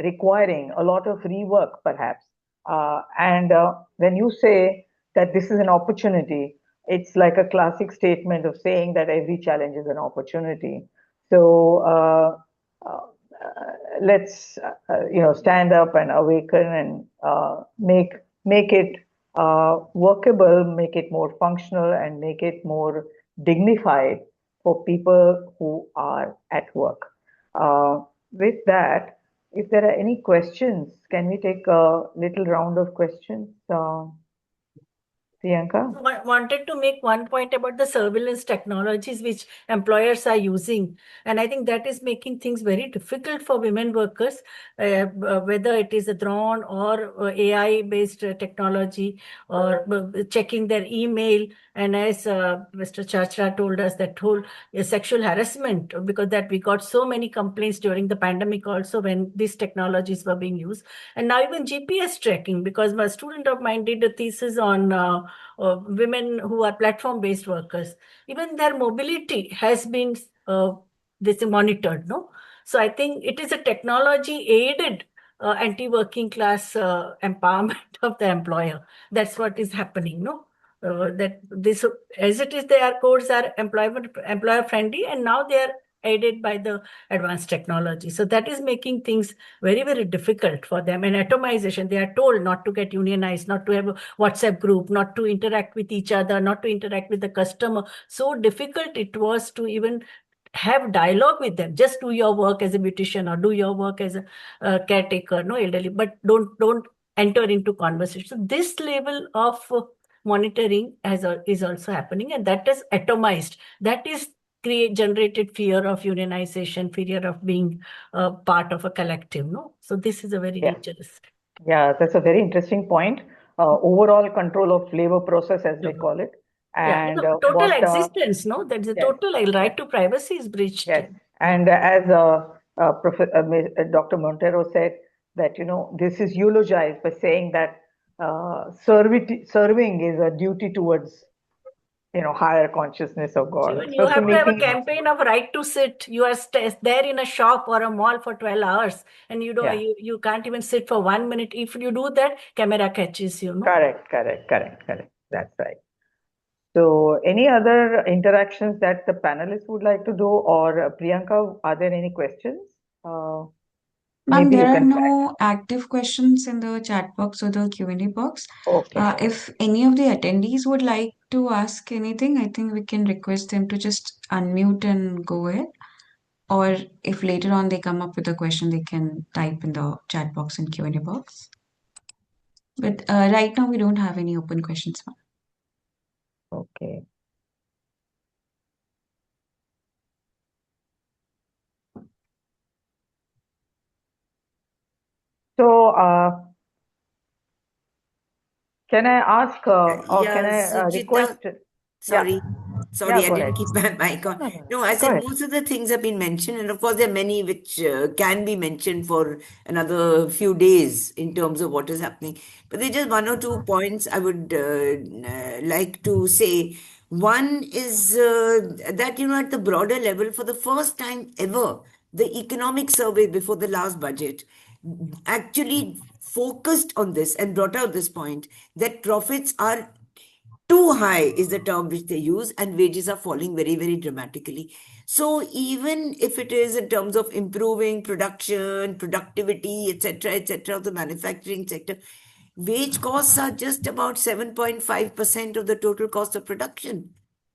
requiring a lot of rework perhaps. And when you say that this is an opportunity, it's like a classic statement of saying that every challenge is an opportunity. So let's stand up and awaken and make it workable, make it more functional, and make it more dignified for people who are at work. With that, if there are any questions, can we take a little round of questions? Priyanka? I wanted to make one point about the surveillance technologies which employers are using. And I think that is making things very difficult for women workers, whether it is a drone or AI-based technology, or checking their email. And as Mr. Chachra told us, that whole sexual harassment, because that we got so many complaints during the pandemic also when these technologies were being used. And now even GPS tracking, because my student of mine did a thesis on women who are platform-based workers. Even their mobility has been monitored, no? So I think it is a technology-aided anti-working class empowerment of the employer. That's what is happening, no? That this, as it is, their codes are employer friendly, and now they are aided by the advanced technology. So that is making things very, very difficult for them. And atomization, they are told not to get unionized, not to have a WhatsApp group, not to interact with each other, not to interact with the customer. So difficult it was to even have dialogue with them. Just do your work as a beautician, or do your work as a caretaker, no, elderly, but don't enter into conversation. So this level of monitoring is also happening, and that is atomized. That is generated fear of unionization, fear of being part of a collective, no? So this is a very dangerous. Yeah, that's a very interesting point. Overall control of labor process, as they call it. And total existence, no? That's the total right to privacy is breached. Yes, and as Dr. Monteiro said, that this is eulogized by saying that serving is a duty towards higher consciousness of God. Even you have to have a campaign of right to sit. You are there in a shop or a mall for 12 hours, and you can't even sit for 1 minute. If you do that, camera catches you. No? Correct. That's right. So any other interactions that the panelists would like to do, or Priyanka, are there any questions? Ma'am, there are no active questions in the chat box or the Q&A box. Okay. If any of the attendees would like to ask anything, I think we can request them to just unmute and go ahead. Or if later on they come up with a question, they can type in the chat box and Q&A box. But right now, we don't have any open questions, ma'am. Okay. So, can I ask or Yeah, can I request? sorry. Sorry, I go didn't ahead. keep my mic on. No, I Go said ahead. most of the things have been mentioned, and of course, there are many which can be mentioned for another few days in terms of what is happening. But there's just one or two points I would like to say. One is that, at the broader level, for the first time ever, the economic survey before the last budget actually focused on this and brought out this point that profits are too high is the term which they use, and wages are falling very, very dramatically. So even if it is in terms of improving production, productivity, etc., of the manufacturing sector, wage costs are just about 7.5% of the total cost of production.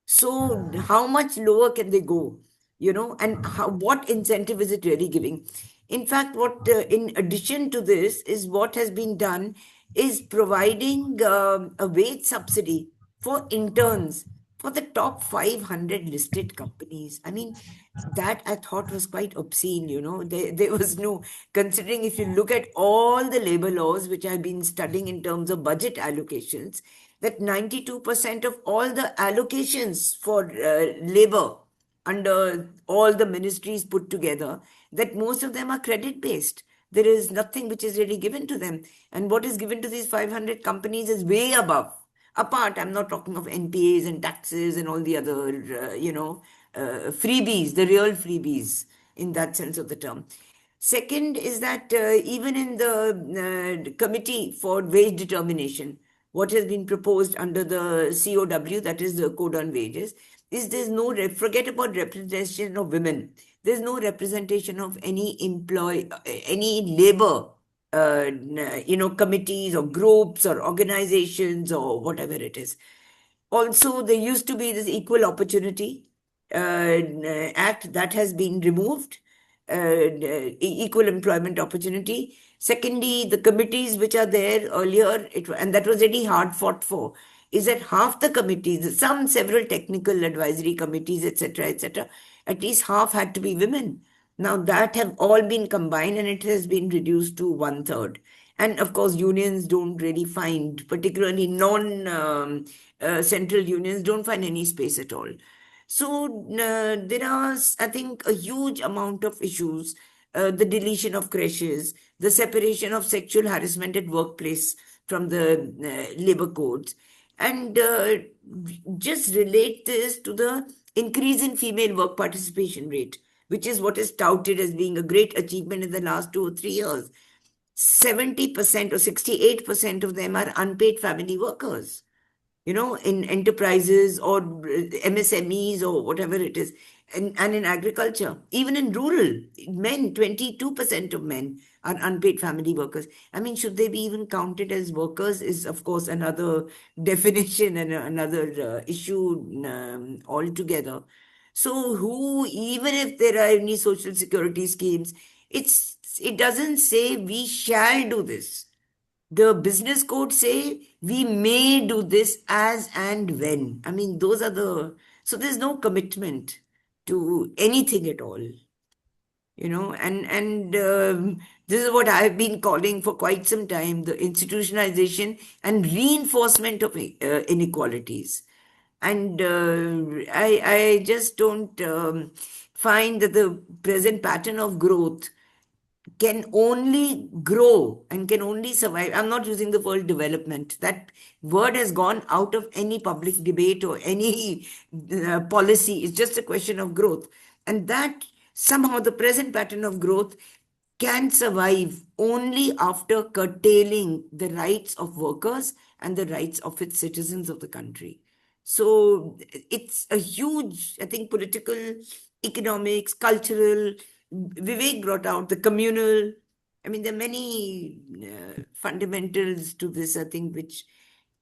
So how much lower can they go? And what incentive is it really giving? In fact, what in addition to this is what has been done is providing a wage subsidy for interns for the top 500 listed companies. I mean, that I thought was quite obscene. There was no, considering if you look at all the labor laws which I've been studying in terms of budget allocations, that 92% of all the allocations for labor under all the ministries put together, that most of them are credit based. There is nothing which is really given to them. And what is given to these 500 companies is way above. Apart, I'm not talking of NPAs and taxes and all the other, freebies, the real freebies in that sense of the term. Second is that even in the Committee for Wage Determination, what has been proposed under the COW, that is the Code on Wages, is there's no, forget about representation of women. There's no representation of any any labor, committees or groups or organizations or whatever it is. Also, there used to be this Equal Opportunity Act that has been removed, Equal Employment Opportunity. Secondly, the committees which are there earlier, and that was really hard fought for, is that half the committees, several technical advisory committees, etc., at least half had to be women. Now that have all been combined and it has been reduced to 1/3. And of course, unions don't really find, particularly central unions, don't find any space at all. So there are, I think, a huge amount of issues. The deletion of creches, the separation of sexual harassment at workplace from the labor codes, and just relate this to the increase in female work participation rate, which is what is touted as being a great achievement in the last 2 or 3 years. 70% or 68% of them are unpaid family workers, in enterprises or MSMEs or whatever it is, and in agriculture. Even in rural, men, 22% of men are unpaid family workers. I mean, should they be even counted as workers is, of course, another definition and another issue altogether. So even if there are any social security schemes, it doesn't say we shall do this. The business code say we may do this as and when. I mean, so there's no commitment to anything at all. And this is what I've been calling for quite some time, the institutionalization and reinforcement of inequalities. And I just don't find that the present pattern of growth can only grow and can only survive. I'm not using the word development. That word has gone out of any public debate or any policy. It's just a question of growth. And that somehow the present pattern of growth can survive only after curtailing the rights of workers and the rights of its citizens of the country. So it's a huge, I think, political, economics, cultural. Vivek brought out the communal. I mean, there are many fundamentals to this, I think, which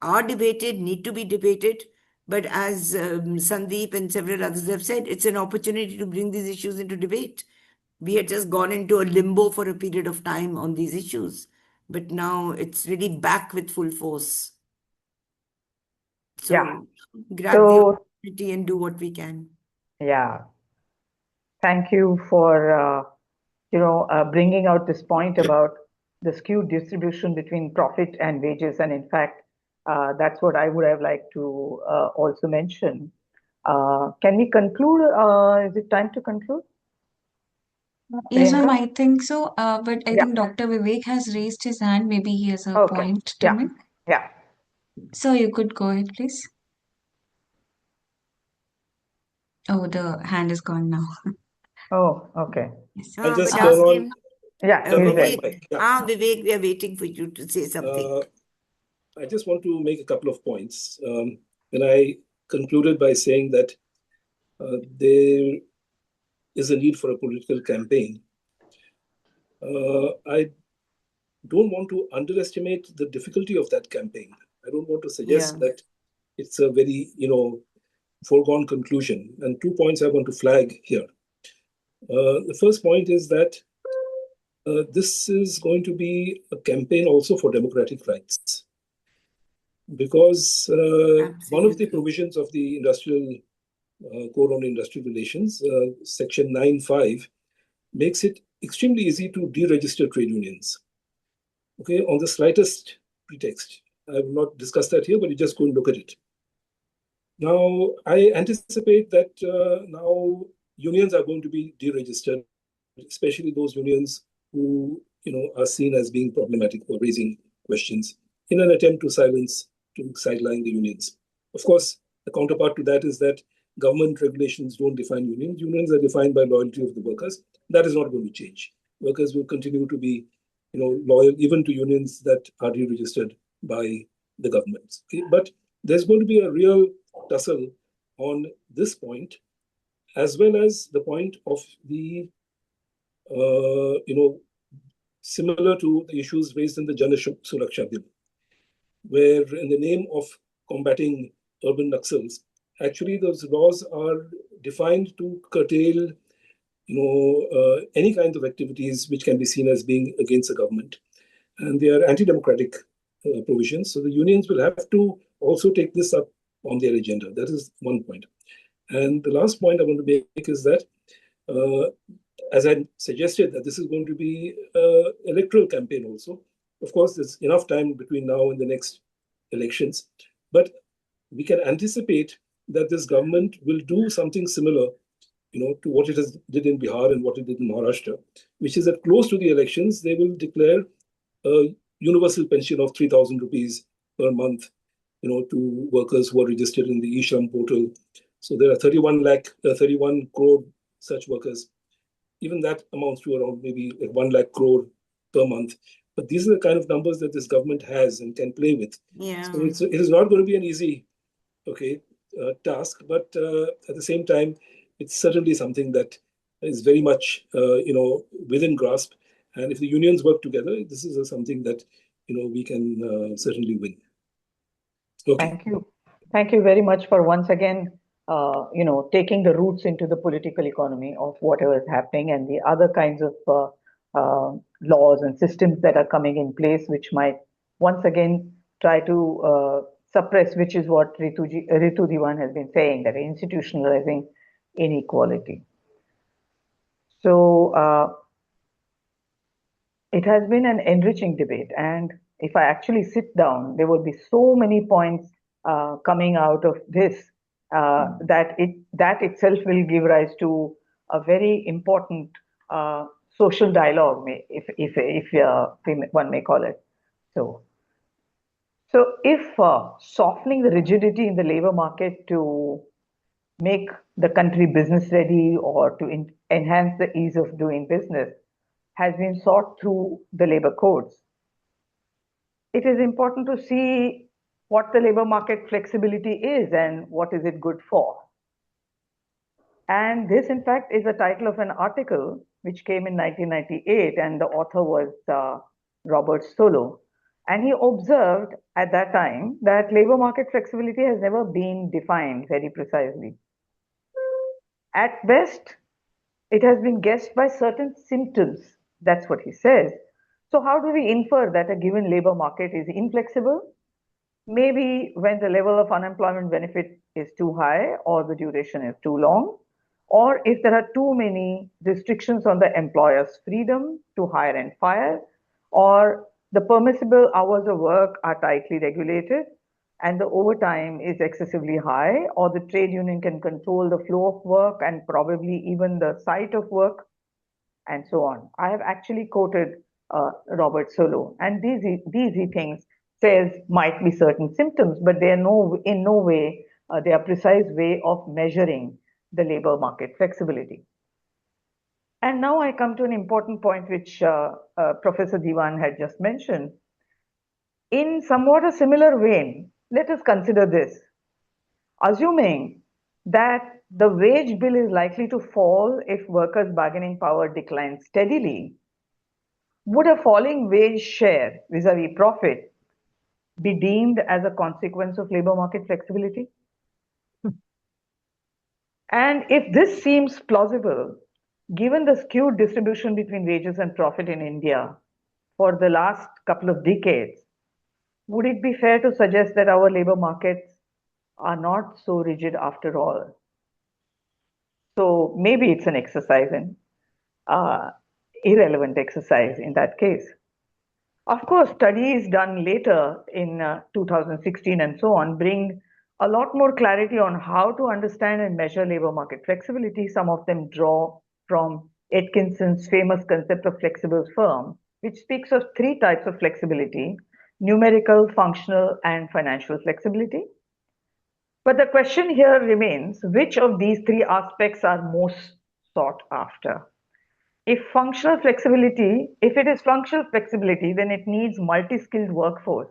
are debated, need to be debated. But as Sandeep and several others have said, it's an opportunity to bring these issues into debate. We had just gone into a limbo for a period of time on these issues, but now it's really back with full force. So grab the opportunity and do what we can. Yeah. Thank you for, bringing out this point about the skewed distribution between profit and wages. And in fact, that's what I would have liked to also mention. Can we conclude? Is it time to conclude? Yes, ma'am, Priyanka? I think so. But I Yeah. think Dr. Vivek has raised his hand. Maybe he has a Okay. point to Yeah. make. Yeah. So you could go ahead, please. Oh, the hand is gone now. Oh, okay. Yes. I'll just But turn ask on, him. Yeah, turn on my Vivek. mic. Yeah. Vivek, we are waiting for you to say something. I just want to make a couple of points. And I concluded by saying that there is a need for a political campaign. I don't want to underestimate the difficulty of that campaign. I don't want to suggest that it's a very, foregone conclusion. And 2 points I want to flag here. The first point is that this is going to be a campaign also for democratic rights. Because one of the provisions of the Industrial Code on Industrial Relations, Section 9(5), makes it extremely easy to deregister trade unions. Okay, on the slightest pretext. I will not discuss that here, but you just go and look at it. Now, I anticipate that now unions are going to be deregistered, especially those unions who are seen as being problematic or raising questions in an attempt to sideline the unions. Of course, the counterpart to that is that government regulations don't define unions. Unions are defined by loyalty of the workers. That is not going to change. Workers will continue to be loyal even to unions that are deregistered by the governments. Okay? But there's going to be a real tussle on this point, as well as the point of the, similar to the issues raised in the Jana Suraksha Bill, where in the name of combating urban Naxals, actually those laws are defined to curtail, any kind of activities which can be seen as being against the government. And they are anti-democratic provisions. So the unions will have to also take this up on their agenda. That is one point. And the last point I want to make is that, as I suggested, that this is going to be an electoral campaign also. Of course, there's enough time between now and the next elections. But we can anticipate that this government will do something similar to what it has did in Bihar and what it did in Maharashtra, which is that close to the elections, they will declare a universal pension of 3,000 rupees per month, to workers who are registered in the e-Shram portal. So there are 31 crore such workers. Even that amounts to around maybe like 1 lakh crore per month. But these are the kind of numbers that this government has and can play with. Yeah. So it is not going to be an easy, task, but at the same time, it's certainly something that is very much, within grasp. And if the unions work together, this is something that, we can certainly win. Okay. Thank you. Thank you very much for once again, taking the roots into the political economy of whatever is happening and the other kinds of laws and systems that are coming in place, which might once again try to suppress, which is what Ritu Diwan has been saying, that institutionalizing inequality. So it has been an enriching debate, and if I actually sit down, there will be so many points coming out of this that itself will give rise to a very important social dialogue, if one may call it so. So if softening the rigidity in the labor market to make the country business ready or to enhance the ease of doing business has been sought through the labor codes, it is important to see what the labor market flexibility is and what is it good for. And this, in fact, is the title of an article which came in 1998, and the author was Robert Solow. And he observed at that time that labor market flexibility has never been defined very precisely. At best, it has been guessed by certain symptoms. That's what he says. So how do we infer that a given labor market is inflexible? Maybe when the level of unemployment benefit is too high or the duration is too long, or if there are too many restrictions on the employer's freedom to hire and fire, or the permissible hours of work are tightly regulated and the overtime is excessively high, or the trade union can control the flow of work and probably even the site of work, and so on. I have actually quoted Robert Solow, and these things says might be certain symptoms, but they are in no way they are precise way of measuring the labor market flexibility. And now I come to an important point which Professor Diwan had just mentioned. In somewhat a similar vein, let us consider this. Assuming that the wage bill is likely to fall if workers' bargaining power declines steadily, would a falling wage share vis-a-vis profit be deemed as a consequence of labor market flexibility? And if this seems plausible, given the skewed distribution between wages and profit in India for the last couple of decades, would it be fair to suggest that our labor markets are not so rigid after all? So maybe it's an exercise in irrelevant exercise in that case. Of course, studies done later in 2016 and so on bring a lot more clarity on how to understand and measure labor market flexibility. Some of them draw from Atkinson's famous concept of flexible firm, which speaks of three types of flexibility: numerical, functional, and financial flexibility. But the question here remains, which of these three aspects are most sought after? If it is functional flexibility, then it needs multi-skilled workforce,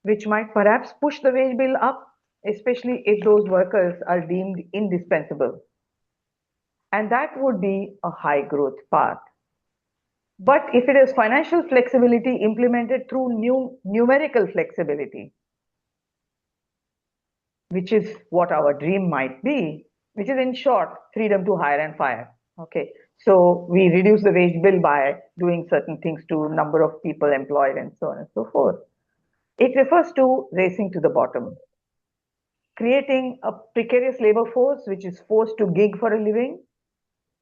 which might perhaps push the wage bill up, especially if those workers are deemed indispensable. And that would be a high growth path. But if it is financial flexibility implemented through numerical flexibility, which is what our dream might be, which is in short, freedom to hire and fire. Okay, so we reduce the wage bill by doing certain things to number of people employed and so on and so forth. It refers to racing to the bottom, creating a precarious labor force which is forced to gig for a living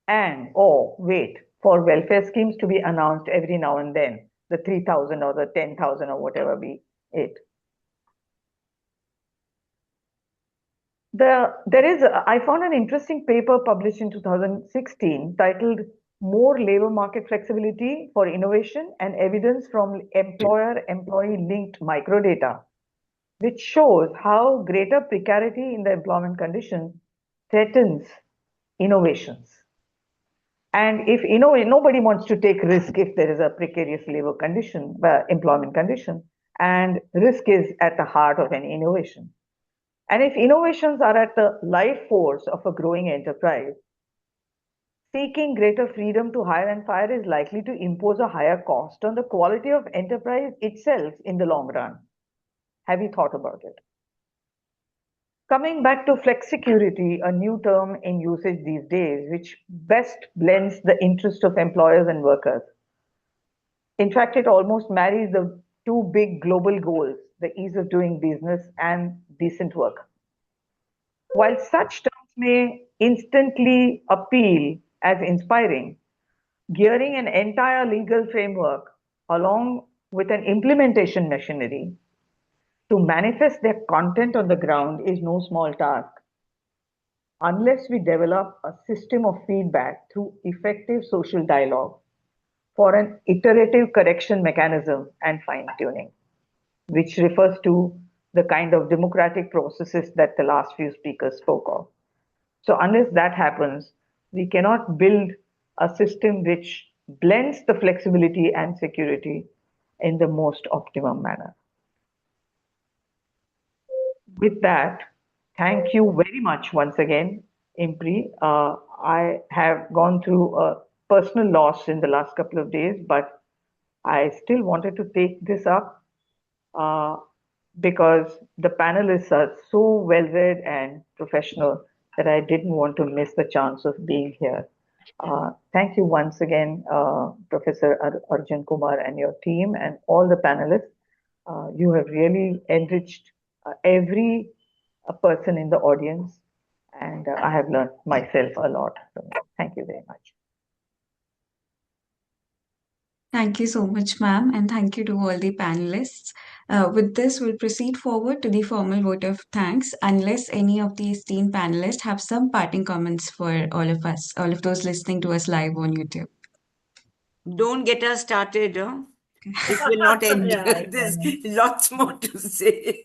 and wait for welfare schemes to be announced every now and then, the 3,000 or the 10,000 or whatever be it. I found an interesting paper published in 2016 titled More Labor Market Flexibility for Innovation and Evidence from Employer-Employee Linked Microdata, which shows how greater precarity in the employment condition threatens innovations. And if nobody wants to take risk if there is a precarious labor condition, employment condition, and risk is at the heart of any innovation. And if innovations are at the life force of a growing enterprise, seeking greater freedom to hire and fire is likely to impose a higher cost on the quality of enterprise itself in the long run. Have you thought about it? Coming back to flexicurity, a new term in usage these days, which best blends the interest of employers and workers. In fact, it almost marries the two big global goals, the ease of doing business and decent work. While such terms may instantly appeal as inspiring, gearing an entire legal framework along with an implementation machinery to manifest their content on the ground is no small task. Unless we develop a system of feedback through effective social dialogue for an iterative correction mechanism and fine-tuning, which refers to the kind of democratic processes that the last few speakers spoke of. So unless that happens, we cannot build a system which blends the flexibility and security in the most optimum manner. With that, thank you very much once again, IMPRI. I have gone through a personal loss in the last couple of days, but I still wanted to take this up because the panelists are so well-read and professional that I didn't want to miss the chance of being here. Thank you once again, Professor Arjun Kumar and your team and all the panelists. You have really enriched every person in the audience, and I have learned myself a lot. So thank you very much. Thank you so much, ma'am, and thank you to all the panelists. With this, we'll proceed forward to the formal vote of thanks, unless any of the esteemed panelists have some parting comments for all of us, all of those listening to us live on YouTube. Don't get us started. It will not end. Yeah, There's lots more to say.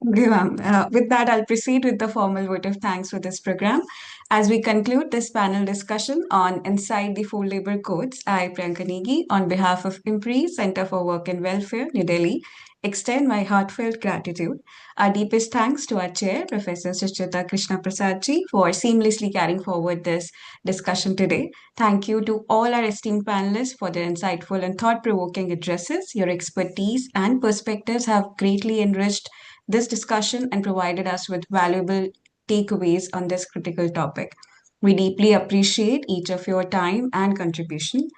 Okay, ma'am. With that, I'll proceed with the formal vote of thanks for this program. As we conclude this panel discussion on Inside the Four Labor Codes, I, Priyanka Negi, on behalf of IMPRI, Center for Work and Welfare, New Delhi, extend my heartfelt gratitude. Our deepest thanks to our chair, Professor Suchita Krishnaprasad ji, for seamlessly carrying forward this discussion today. Thank you to all our esteemed panelists for their insightful and thought-provoking addresses. Your expertise and perspectives have greatly enriched this discussion and provided us with valuable takeaways on this critical topic. We deeply appreciate each of your time and contribution.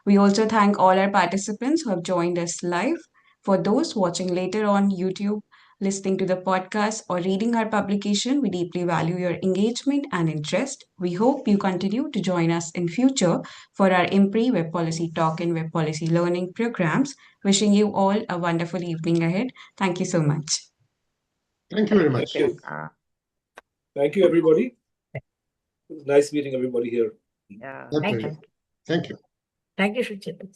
We also thank all our participants who have joined us live. For those watching later on YouTube, listening to the podcast, or reading our publication, we deeply value your engagement and interest. We hope you continue to join us in future for our IMPRI Web Policy Talk and Web Policy Learning programs. Wishing you all a wonderful evening ahead. Thank you so much. Thank you very much. Thank you. Thank you, everybody. It was nice meeting everybody here. Yeah. My pleasure. Thank you. Thank you, Suchita.